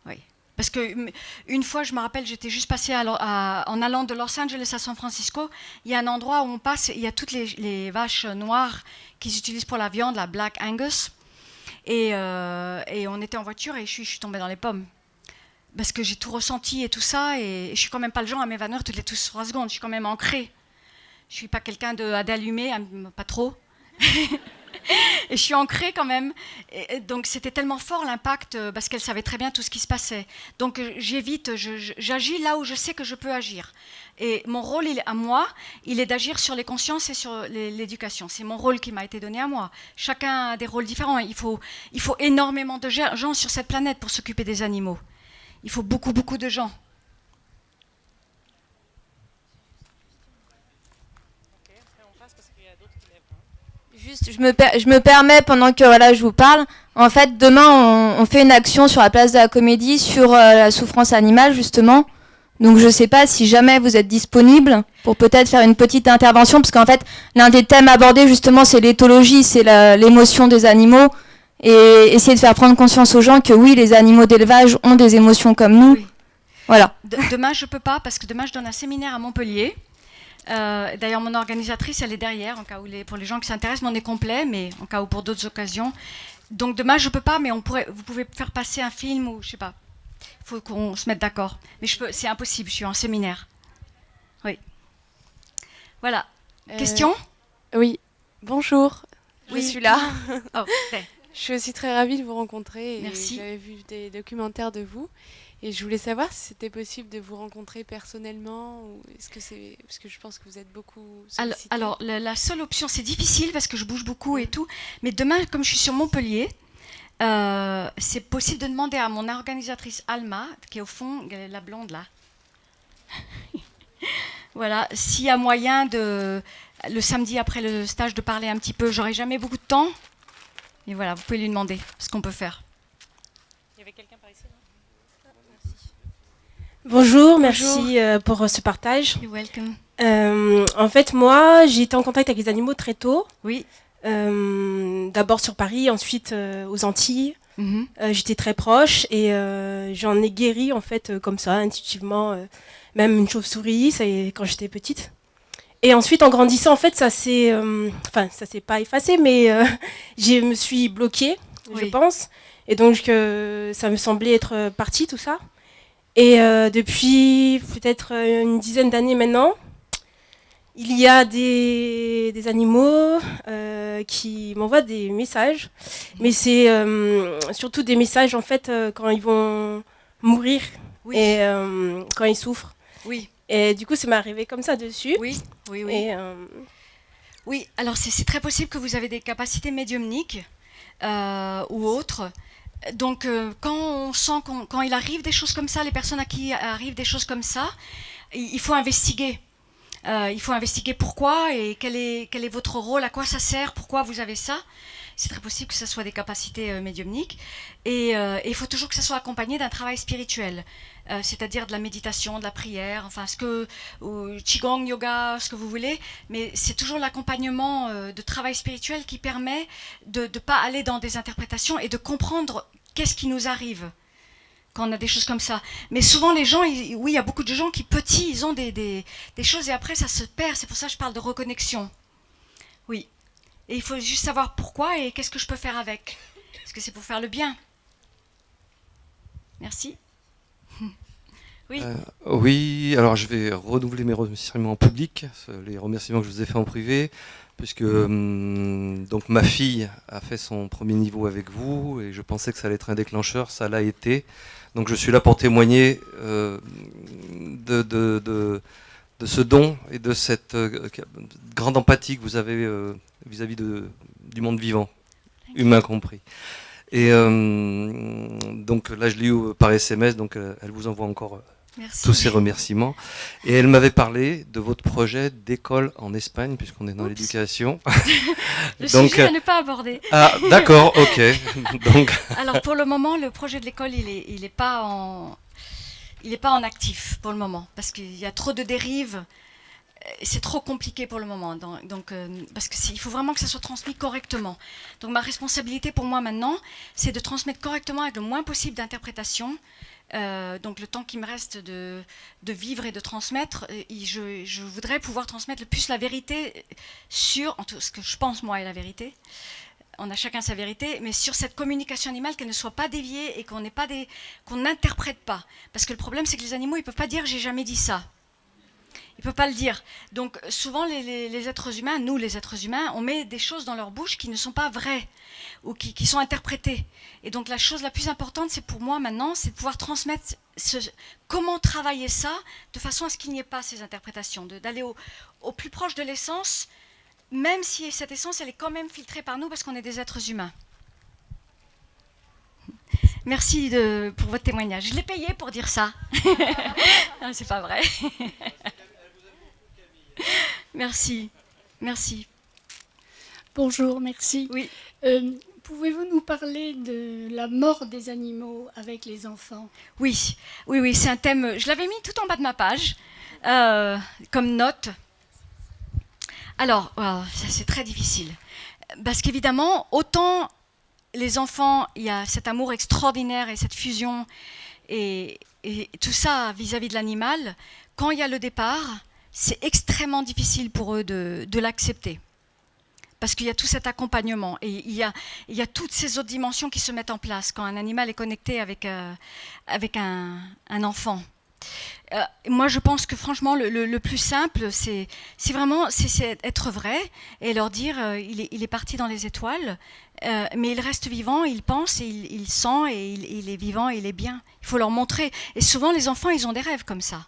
Oui. Parce qu'une fois, je me rappelle, j'étais juste passée en allant de Los Angeles à San Francisco. Il y a un endroit où on passe, il y a toutes les vaches noires qu'ils utilisent pour la viande, la Black Angus. Et on était en voiture et je suis tombée dans les pommes. Parce que j'ai tout ressenti et tout ça, et je suis quand même pas le genre à m'évanouir toutes les 3 secondes, je suis quand même ancrée. Je suis pas quelqu'un d'allumé, pas trop. Et je suis ancrée quand même. Et donc c'était tellement fort l'impact parce qu'elle savait très bien tout ce qui se passait. Donc j'évite, j'agis là où je sais que je peux agir. Et mon rôle, à moi, il est d'agir sur les consciences et sur l'éducation. C'est mon rôle qui m'a été donné à moi. Chacun a des rôles différents. Il faut énormément de gens sur cette planète pour s'occuper des animaux. Il faut beaucoup, beaucoup de gens. Juste, je me permets, pendant que voilà, je vous parle, en fait, demain, on fait une action sur la place de la Comédie sur la souffrance animale, justement. Donc, je ne sais pas si jamais vous êtes disponible pour peut-être faire une petite intervention, parce qu'en fait, l'un des thèmes abordés, justement, c'est l'éthologie, c'est l'émotion des animaux, et essayer de faire prendre conscience aux gens que oui, les animaux d'élevage ont des émotions comme nous. Oui. Voilà. Demain, je ne peux pas, parce que demain, je donne un séminaire à Montpellier. D'ailleurs, mon organisatrice, elle est derrière, en cas où pour les gens qui s'intéressent, mais on est complet, mais en cas où pour d'autres occasions. Donc demain, je peux pas, mais vous pouvez faire passer un film ou je sais pas. Il faut qu'on se mette d'accord. Mais c'est impossible, je suis en séminaire. Oui. Voilà. Question ? Oui. Bonjour. Oui. Je suis là. Oh, ouais. Je suis aussi très ravie de vous rencontrer. Merci. J'avais vu des documentaires de vous. Et je voulais savoir si c'était possible de vous rencontrer personnellement ou est-ce que c'est parce que je pense que vous êtes beaucoup sollicité. Alors la seule option, c'est difficile parce que je bouge beaucoup et tout. Mais demain, comme je suis sur Montpellier, c'est possible de demander à mon organisatrice Alma, qui est au fond, la blonde là. Voilà, s'il y a moyen le samedi après le stage de parler un petit peu. J'aurai jamais beaucoup de temps. Et voilà, vous pouvez lui demander ce qu'on peut faire. Il y avait quelqu'un par ici, non ? Bonjour, merci pour ce partage. You're welcome. En fait, moi, j'ai été en contact avec les animaux très tôt. Oui. D'abord sur Paris, ensuite aux Antilles. Mm-hmm. J'étais très proche et j'en ai guéri en fait comme ça, intuitivement. Même une chauve-souris, c'est quand j'étais petite. Et ensuite, en grandissant, en fait, ça s'est pas effacé, mais je me suis bloquée, je pense. Et donc, ça me semblait être parti, tout ça. Et depuis peut-être une dizaine d'années maintenant, il y a des animaux qui m'envoient des messages, mais c'est surtout des messages en fait quand ils vont mourir et quand ils souffrent. Oui. Et du coup, ça m'est arrivé comme ça dessus. Oui. Et, oui, alors c'est très possible que vous avez des capacités médiumniques ou autres. Donc, quand on sent quand il arrive des choses comme ça, les personnes à qui arrivent des choses comme ça, il faut investiguer. Il faut investiguer pourquoi et quel est votre rôle, à quoi ça sert, pourquoi vous avez ça. C'est très possible que ce soit des capacités médiumniques. Et il faut toujours que ça soit accompagné d'un travail spirituel, c'est-à-dire de la méditation, de la prière, enfin Qigong, yoga, ce que vous voulez. Mais c'est toujours l'accompagnement de travail spirituel qui permet de ne pas aller dans des interprétations et de comprendre qu'est-ce qui nous arrive quand on a des choses comme ça. Mais souvent les gens, oui, il y a beaucoup de gens qui petits, ils ont des choses et après ça se perd. C'est pour ça que je parle de reconnexion. Oui. Et il faut juste savoir pourquoi et qu'est-ce que je peux faire avec. Parce que c'est pour faire le bien. Merci. Oui. Oui, alors je vais renouveler mes remerciements en public, les remerciements que je vous ai faits en privé, puisque donc ma fille a fait son premier niveau avec vous et je pensais que ça allait être un déclencheur, ça l'a été. Donc je suis là pour témoigner de ce don et de cette grande empathie que vous avez vis-à-vis du monde vivant, humain compris. Et donc là, je l'ai eu par SMS, donc elle vous envoie encore tous ses remerciements. Et elle m'avait parlé de votre projet d'école en Espagne, puisqu'on est dans l'éducation. Le sujet à ne pas aborder. Ah, d'accord, ok. Donc... Alors pour le moment, le projet de l'école, il n'est pas en actif pour le moment, parce qu'il y a trop de dérives. C'est trop compliqué pour le moment, parce qu'il faut vraiment que ça soit transmis correctement. Donc ma responsabilité pour moi maintenant, c'est de transmettre correctement avec le moins possible d'interprétation. Donc le temps qui me reste de vivre et de transmettre, je voudrais pouvoir transmettre le plus la vérité sur, en tout ce que je pense moi est la vérité. On a chacun sa vérité, mais sur cette communication animale, qu'elle ne soit pas déviée et qu'on n'interprète pas. Parce que le problème, c'est que les animaux, ils ne peuvent pas dire « j'ai jamais dit ça ». Ils ne peuvent pas le dire. Donc souvent les êtres humains, nous les êtres humains, on met des choses dans leur bouche qui ne sont pas vraies ou qui sont interprétées. Et donc la chose la plus importante, c'est pour moi maintenant, c'est de pouvoir transmettre comment travailler ça de façon à ce qu'il n'y ait pas ces interprétations, d'aller au plus proche de l'essence, même si cette essence, elle est quand même filtrée par nous parce qu'on est des êtres humains. Merci pour votre témoignage. Je l'ai payé pour dire ça. Non, c'est pas vrai. Merci. Merci. Bonjour, merci. Oui. Pouvez-vous nous parler de la mort des animaux avec les enfants? Oui, c'est un thème, je l'avais mis tout en bas de ma page, comme note. Alors, ça c'est très difficile. Parce qu'évidemment, autant les enfants, il y a cet amour extraordinaire et cette fusion et tout ça vis-à-vis de l'animal, quand il y a le départ, c'est extrêmement difficile pour eux de l'accepter. Parce qu'il y a tout cet accompagnement et il y a toutes ces autres dimensions qui se mettent en place quand un animal est connecté avec un enfant. Moi, je pense que franchement, le plus simple, c'est vraiment être vrai et leur dire il est parti dans les étoiles, mais il reste vivant, il pense, et il sent et il est vivant et il est bien. Il faut leur montrer. Et souvent, les enfants, ils ont des rêves comme ça.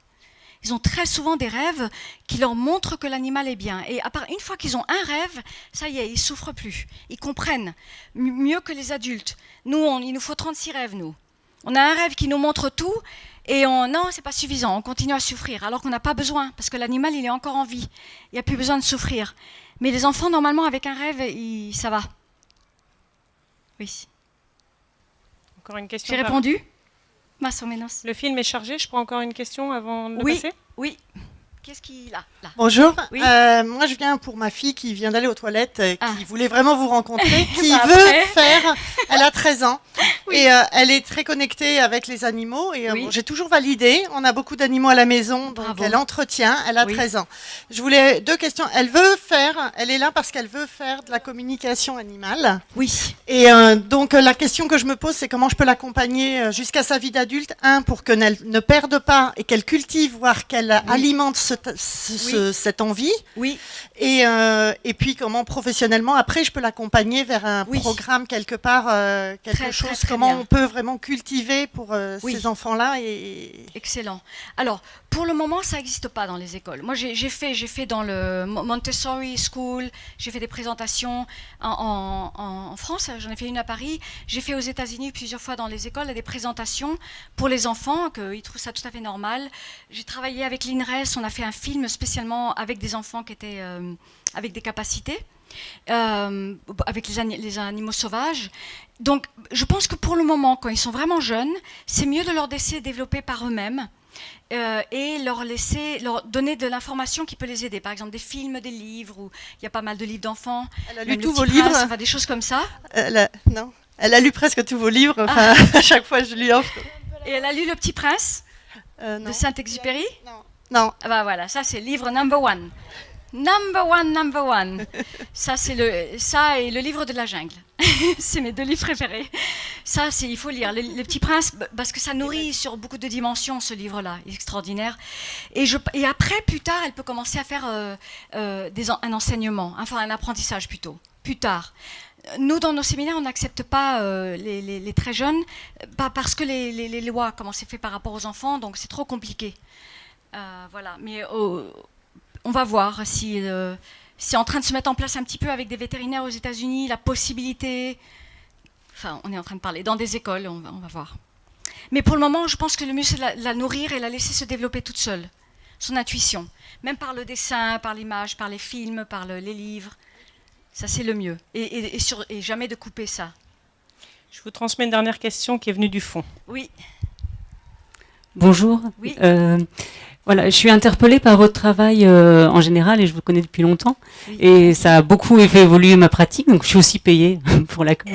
Ils ont très souvent des rêves qui leur montrent que l'animal est bien. Et à part une fois qu'ils ont un rêve, ça y est, ils ne souffrent plus. Ils comprennent mieux que les adultes. Nous, il nous faut 36 rêves, nous. On a un rêve qui nous montre tout, et non, c'est pas suffisant, on continue à souffrir, alors qu'on n'a pas besoin, parce que l'animal, il est encore en vie. Il n'y a plus besoin de souffrir. Mais les enfants, normalement, avec un rêve, ça va. Oui. Encore une question. J'ai répondu? Más o menos. Le film est chargé, je prends encore une question avant de le passer. Oui. Qu'est-ce qu'il a là? Bonjour, Oui. moi je viens pour ma fille qui vient d'aller aux toilettes, qui voulait vraiment vous rencontrer, qui Bah, veut après. faire, elle a 13 ans, Oui. et elle est très connectée avec les animaux, et Oui. bon, j'ai toujours validé, on a beaucoup d'animaux à la maison, donc Bravo. elle entretient, elle a Oui. 13 ans. Je voulais 2 questions, elle est là parce qu'elle veut faire de la communication animale, Oui. et donc la question que je me pose, c'est comment je peux l'accompagner jusqu'à sa vie d'adulte, pour qu'elle ne perde pas et qu'elle cultive, voire qu'elle alimente cette envie. Oui. Et puis comment professionnellement, après, je peux l'accompagner vers un Oui. programme quelque part, quelque chose, très comment bien. on peut vraiment cultiver pour Oui. ces enfants-là. Et... Excellent. Alors, pour le moment, ça n'existe pas dans les écoles. Moi, j'ai fait dans le Montessori School, j'ai fait des présentations en France, j'en ai fait une à Paris, j'ai fait aux États-Unis plusieurs fois dans les écoles des présentations pour les enfants, qu'ils trouvent ça tout à fait normal. J'ai travaillé avec l'INRES, on a fait un film spécialement avec des enfants qui étaient avec des capacités. Avec les animaux sauvages. Donc, je pense que pour le moment, quand ils sont vraiment jeunes, c'est mieux de leur laisser développer par eux-mêmes et leur donner de l'information qui peut les aider. Par exemple, des films, des livres, où il y a pas mal de livres d'enfants. Elle a lu Même tous Le vos Petit livres. Prince, enfin, des choses comme ça. Non, elle a lu presque tous vos livres. Enfin, à chaque fois, je lui offre. Et elle a lu Le Petit Prince Non. de Saint-Exupéry. Non. Ah bah voilà, ça c'est le livre number one. Number one. Ça et le livre de la jungle. C'est mes 2 livres préférés. Ça, il faut lire. Le Petit Prince, parce que ça nourrit sur beaucoup de dimensions, ce livre-là. Il est extraordinaire. Et après, plus tard, elle peut commencer à faire un enseignement, enfin un apprentissage plutôt, plus tard. Nous, dans nos séminaires, on n'accepte pas les très jeunes, parce que les lois, comment c'est fait par rapport aux enfants, donc c'est trop compliqué. Voilà, mais on va voir si c'est en train de se mettre en place un petit peu avec des vétérinaires aux États-Unis, la possibilité. Enfin, on est en train de parler dans des écoles, on va voir. Mais pour le moment, je pense que le mieux, c'est de la nourrir et la laisser se développer toute seule, son intuition, même par le dessin, par l'image, par les films, par les livres. Ça, c'est le mieux. Et jamais de couper ça. Je vous transmets une dernière question qui est venue du fond. Oui. Bonjour. Oui. Voilà, je suis interpellée par votre travail en général et je vous connais depuis longtemps. Oui. Et ça a beaucoup fait évoluer ma pratique, donc je suis aussi payée pour la com.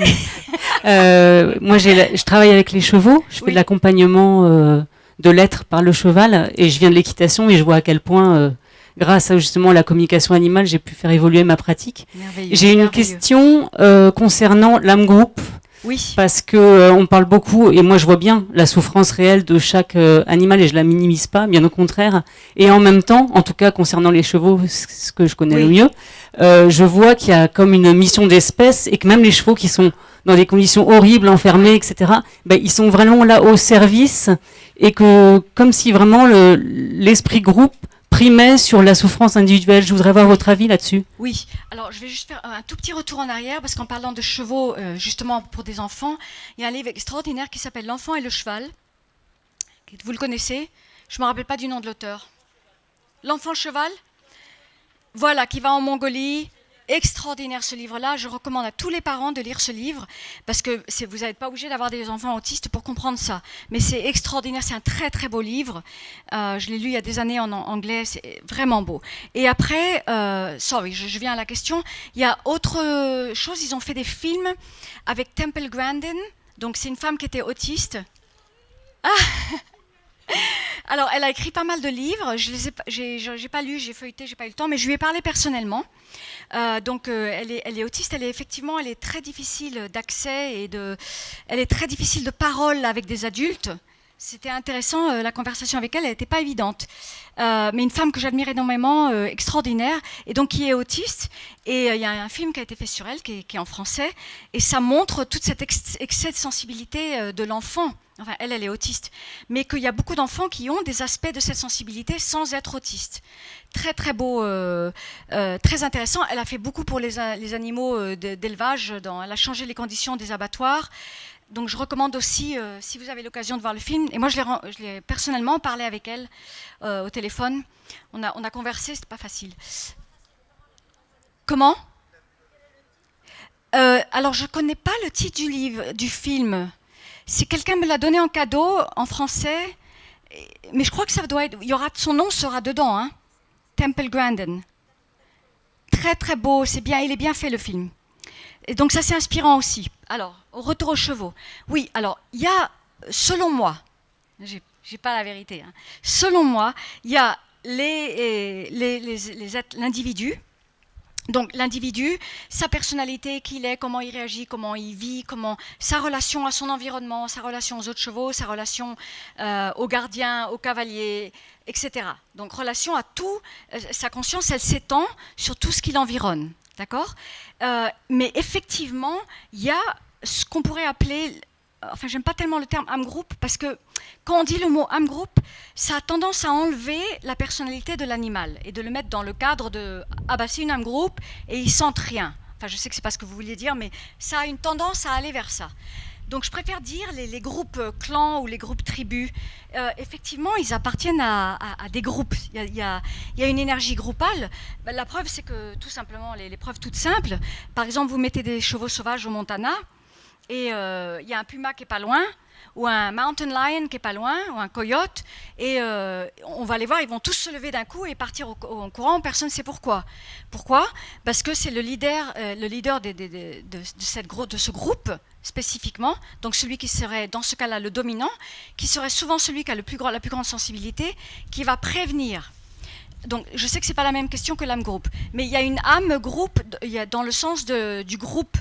Moi, je travaille avec les chevaux, je fais Oui. de l'accompagnement de l'être par le cheval et je viens de l'équitation et je vois à quel point, grâce à justement la communication animale, j'ai pu faire évoluer ma pratique. Merveilleux. J'ai une Merveilleux. question concernant l'âme groupe. Oui. Parce que on parle beaucoup, et moi je vois bien la souffrance réelle de chaque animal et je la minimise pas, bien au contraire. Et en même temps, en tout cas concernant les chevaux, ce que je connais le mieux, je vois qu'il y a comme une mission d'espèce et que même les chevaux qui sont dans des conditions horribles, enfermés, etc., ben, ils sont vraiment là au service et que comme si vraiment l'esprit groupe primait sur la souffrance individuelle. Je voudrais avoir votre avis là-dessus. Oui, alors je vais juste faire un tout petit retour en arrière parce qu'en parlant de chevaux, justement pour des enfants, il y a un livre extraordinaire qui s'appelle L'enfant et le cheval. Vous le connaissez? Je ne me rappelle pas du nom de l'auteur. L'enfant cheval? Voilà, qui va en Mongolie. Extraordinaire ce livre-là. Je recommande à tous les parents de lire ce livre parce que vous n'êtes pas obligé d'avoir des enfants autistes pour comprendre ça. Mais c'est extraordinaire, c'est un très très beau livre. Je l'ai lu il y a des années en anglais, c'est vraiment beau. Et après, je viens à la question. Il y a autre chose, ils ont fait des films avec Temple Grandin. Donc c'est une femme qui était autiste. Alors, elle a écrit pas mal de livres. J'ai pas lu, j'ai feuilleté, j'ai pas eu le temps, mais je lui ai parlé personnellement. Elle est autiste. Elle est très difficile d'accès elle est très difficile de parole avec des adultes. C'était intéressant, la conversation avec elle n'était pas évidente. Mais une femme que j'admire énormément, extraordinaire, et donc qui est autiste. Et il y a un film qui a été fait sur elle, qui est en français, et ça montre tout cet excès de sensibilité de l'enfant. Enfin, elle est autiste. Mais qu'il y a beaucoup d'enfants qui ont des aspects de cette sensibilité sans être autistes. Très, très beau, très intéressant. Elle a fait beaucoup pour les animaux d'élevage. Elle a changé les conditions des abattoirs. Donc je recommande aussi, si vous avez l'occasion de voir le film, et moi je l'ai personnellement parlé avec elle au téléphone, on a conversé, c'était pas facile. Comment? Alors je connais pas le titre du film. Si quelqu'un me l'a donné en cadeau en français, mais je crois que ça doit être, son nom sera dedans, hein. Temple Grandin. Très très beau, c'est bien, il est bien fait le film. Et donc ça c'est inspirant aussi. Alors, au retour aux chevaux. Oui, alors, il y a, selon moi, j'ai pas la vérité, hein, selon moi, il y a l'individu. Donc l'individu, sa personnalité, qui il est, comment il réagit, comment il vit, sa relation à son environnement, sa relation aux autres chevaux, sa relation aux gardiens, aux cavaliers, etc. Donc relation à tout, sa conscience, elle s'étend sur tout ce qui l'environne. D'accord? Mais effectivement, il y a ce qu'on pourrait appeler, enfin j'aime pas tellement le terme âme groupe, parce que quand on dit le mot âme groupe, ça a tendance à enlever la personnalité de l'animal et de le mettre dans le cadre de « ah bah c'est une âme groupe et ils sentent rien ». Enfin je sais que c'est pas ce que vous vouliez dire, mais ça a une tendance à aller vers ça. Donc je préfère dire les groupes clans ou les groupes tribus. Effectivement, ils appartiennent à des groupes. Il y a une énergie groupale. Ben, la preuve, c'est que tout simplement, les preuves toutes simples. Par exemple, vous mettez des chevaux sauvages au Montana et il y a un puma qui est pas loin, ou un mountain lion qui est pas loin, ou un coyote, et on va les voir, ils vont tous se lever d'un coup et partir en courant, personne ne sait pourquoi. Pourquoi? Parce que c'est le leader de ce groupe, spécifiquement, donc celui qui serait, dans ce cas-là, le dominant, qui serait souvent celui qui a la plus grande sensibilité, qui va prévenir. Donc, je sais que ce n'est pas la même question que l'âme groupe, mais il y a une âme groupe dans le sens du groupe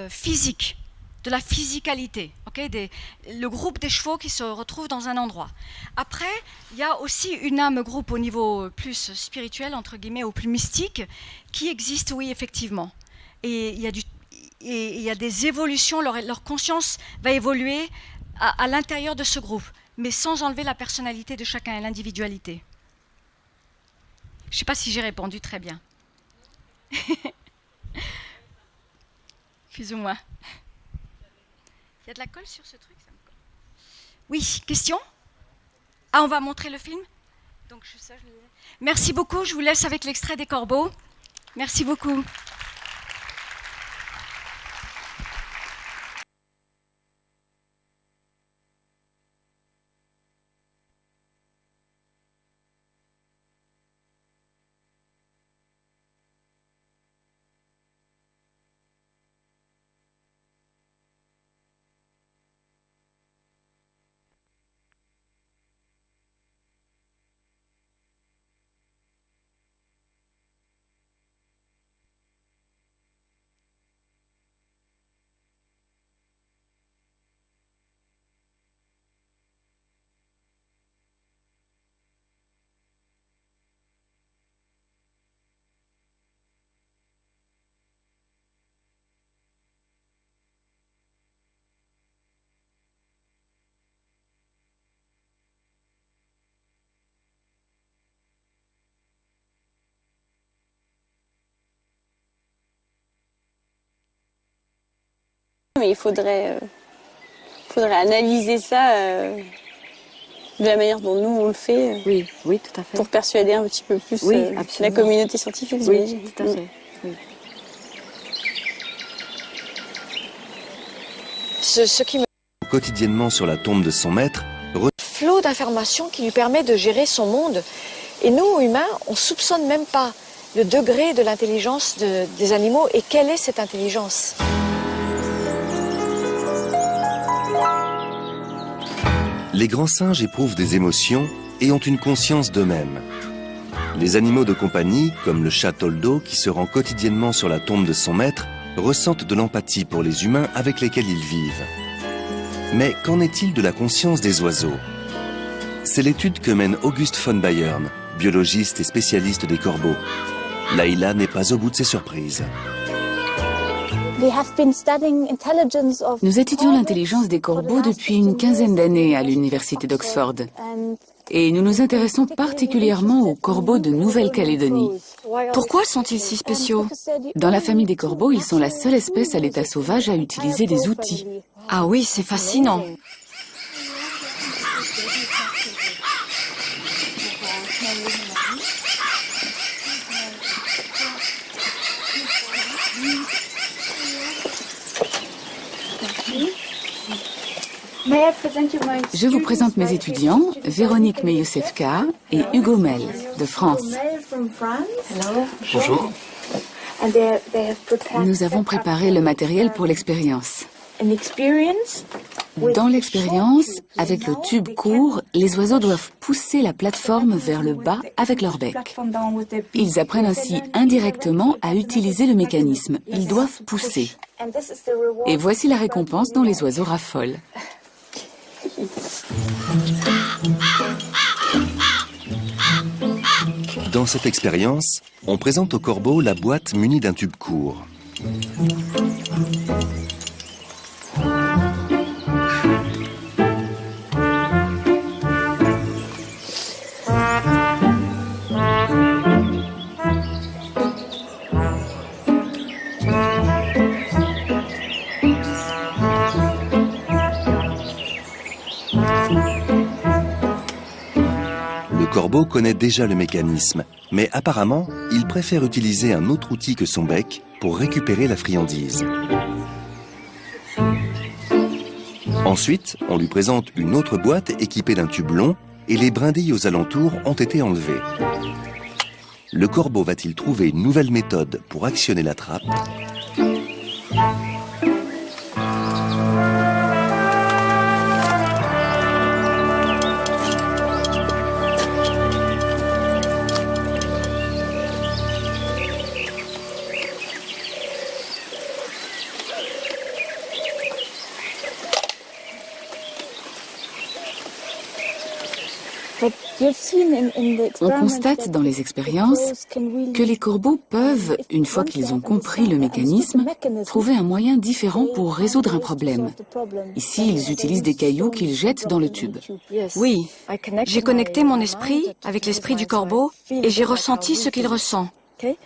physique, de la physicalité, okay, le groupe des chevaux qui se retrouvent dans un endroit. Après, il y a aussi une âme groupe au niveau plus spirituel, entre guillemets, ou plus mystique, qui existe, oui, effectivement. Et il y a des évolutions, leur conscience va évoluer à l'intérieur de ce groupe, mais sans enlever la personnalité de chacun et l'individualité. Je ne sais pas si j'ai répondu très bien. Plus ou moins. Il y a de la colle sur ce truc, ça me colle. Oui, question? Ah, on va montrer le film? Donc, merci beaucoup, je vous laisse avec l'extrait des corbeaux. Merci beaucoup. Mais il faudrait analyser ça de la manière dont nous on le fait. Oui, tout à fait. Pour persuader un petit peu plus la communauté scientifique, j'imagine. Oui, tout à fait. Oui. Ce qui me quotidiennement sur la tombe de son maître, flot d'informations qui lui permet de gérer son monde. Et nous, humains, on soupçonne même pas le degré de l'intelligence des animaux et quelle est cette intelligence. les grands singes éprouvent des émotions et ont une conscience d'eux-mêmes. Les animaux de compagnie, comme le chat Toldo qui se rend quotidiennement sur la tombe de son maître, ressentent de l'empathie pour les humains avec lesquels ils vivent. Mais qu'en est-il de la conscience des oiseaux? C'est l'étude que mène Auguste von Bayern, biologiste et spécialiste des corbeaux. Laïla n'est pas au bout de ses surprises. Nous étudions l'intelligence des corbeaux depuis une quinzaine d'années à l'université d'Oxford. Et nous nous intéressons particulièrement aux corbeaux de Nouvelle-Calédonie. Pourquoi sont-ils si spéciaux? Dans la famille des corbeaux, ils sont la seule espèce à l'état sauvage à utiliser des outils. Ah oui, c'est fascinant. Je vous présente mes étudiants, Véronique Meyusevka et Hugo Mel, de France. Bonjour. Nous avons préparé le matériel pour l'expérience. Dans l'expérience, avec le tube court, les oiseaux doivent pousser la plateforme vers le bas avec leur bec. Ils apprennent ainsi indirectement à utiliser le mécanisme. Ils doivent pousser. Et voici la récompense dont les oiseaux raffolent. Dans cette expérience, on présente au corbeau la boîte munie d'un tube court. Le corbeau connaît déjà le mécanisme, mais apparemment, il préfère utiliser un autre outil que son bec pour récupérer la friandise. Ensuite, on lui présente une autre boîte équipée d'un tube long et les brindilles aux alentours ont été enlevées. Le corbeau va-t-il trouver une nouvelle méthode pour actionner la trappe ? On constate dans les expériences que les corbeaux peuvent, une fois qu'ils ont compris le mécanisme, trouver un moyen différent pour résoudre un problème. Ici, ils utilisent des cailloux qu'ils jettent dans le tube. Oui, j'ai connecté mon esprit avec l'esprit du corbeau et j'ai ressenti ce qu'il ressent.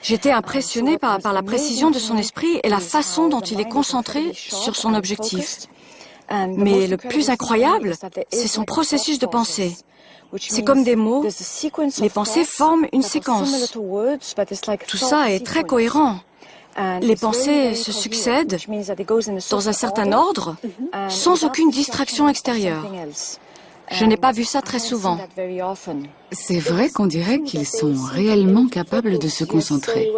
J'étais impressionnée par la précision de son esprit et la façon dont il est concentré sur son objectif. Mais le plus incroyable, c'est son processus de pensée. C'est comme des mots, les pensées forment une séquence. Tout ça est très cohérent. Les pensées se succèdent dans un certain ordre, sans aucune distraction extérieure. Je n'ai pas vu ça très souvent. C'est vrai qu'on dirait qu'ils sont réellement capables de se concentrer.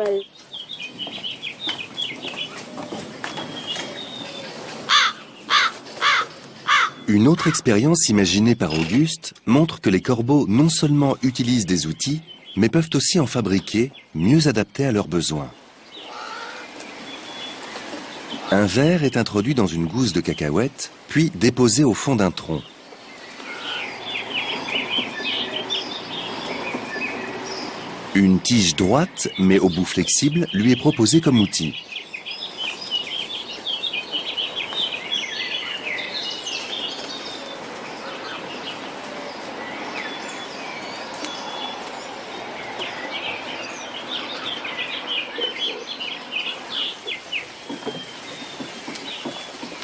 Une autre expérience imaginée par Auguste montre que les corbeaux non seulement utilisent des outils, mais peuvent aussi en fabriquer, mieux adaptés à leurs besoins. Un verre est introduit dans une gousse de cacahuètes, puis déposé au fond d'un tronc. Une tige droite, mais au bout flexible, lui est proposée comme outil.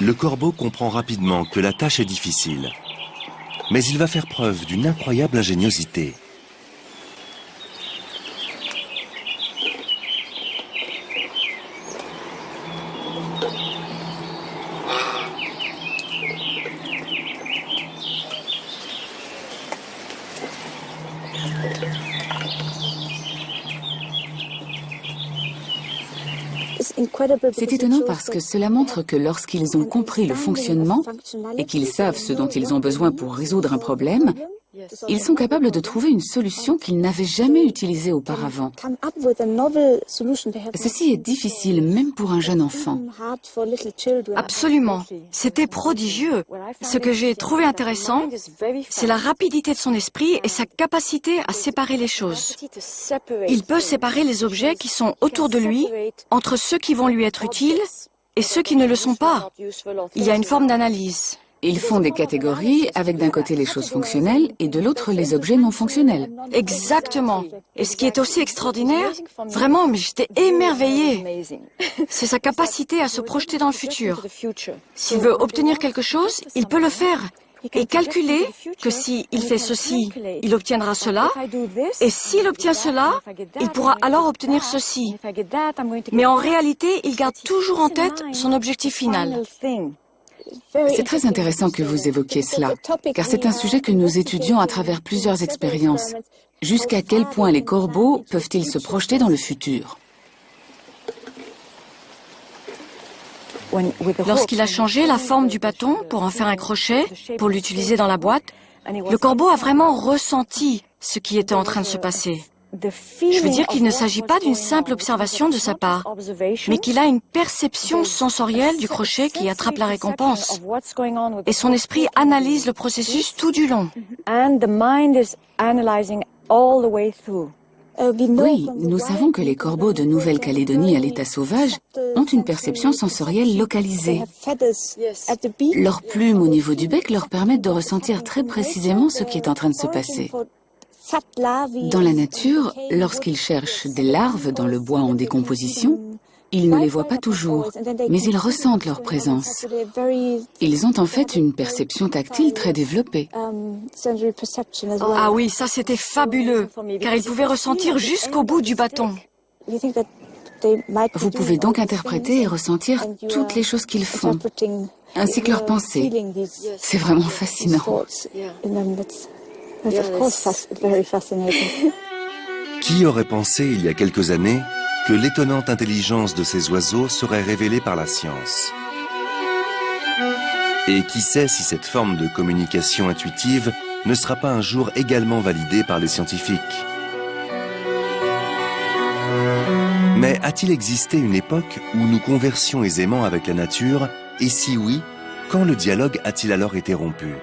Le corbeau comprend rapidement que la tâche est difficile. Mais il va faire preuve d'une incroyable ingéniosité. C'est étonnant parce que cela montre que lorsqu'ils ont compris le fonctionnement et qu'ils savent ce dont ils ont besoin pour résoudre un problème, ils sont capables de trouver une solution qu'ils n'avaient jamais utilisée auparavant. Ceci est difficile même pour un jeune enfant. Absolument. C'était prodigieux. Ce que j'ai trouvé intéressant, c'est la rapidité de son esprit et sa capacité à séparer les choses. Il peut séparer les objets qui sont autour de lui entre ceux qui vont lui être utiles et ceux qui ne le sont pas. Il y a une forme d'analyse. Ils font des catégories avec d'un côté les choses fonctionnelles et de l'autre les objets non fonctionnels. Exactement. Et ce qui est aussi extraordinaire, vraiment, mais j'étais émerveillée, c'est sa capacité à se projeter dans le futur. S'il veut obtenir quelque chose, il peut le faire. Et calculer que s'il fait ceci, il obtiendra cela, et s'il obtient cela, il pourra alors obtenir ceci. Mais en réalité, il garde toujours en tête son objectif final. C'est très intéressant que vous évoquiez cela, car c'est un sujet que nous étudions à travers plusieurs expériences. Jusqu'à quel point les corbeaux peuvent-ils se projeter dans le futur? Lorsqu'il a changé la forme du bâton pour en faire un crochet, pour l'utiliser dans la boîte, le corbeau a vraiment ressenti ce qui était en train de se passer. Je veux dire qu'il ne s'agit pas d'une simple observation de sa part, mais qu'il a une perception sensorielle du crochet qui attrape la récompense. Et son esprit analyse le processus tout du long. Oui, nous savons que les corbeaux de Nouvelle-Calédonie à l'état sauvage ont une perception sensorielle localisée. Leurs plumes au niveau du bec leur permettent de ressentir très précisément ce qui est en train de se passer. Dans la nature, lorsqu'ils cherchent des larves dans le bois en décomposition, ils ne les voient pas toujours, mais ils ressentent leur présence. Ils ont en fait une perception tactile très développée. Ah oui, ça c'était fabuleux, car ils pouvaient ressentir jusqu'au bout du bâton. Vous pouvez donc interpréter et ressentir toutes les choses qu'ils font, ainsi que leurs pensées. C'est vraiment fascinant. Qui aurait pensé il y a quelques années que l'étonnante intelligence de ces oiseaux serait révélée par la science? Et qui sait si cette forme de communication intuitive ne sera pas un jour également validée par les scientifiques? Mais a-t-il existé une époque où nous conversions aisément avec la nature? Et si oui, quand le dialogue a-t-il alors été rompu?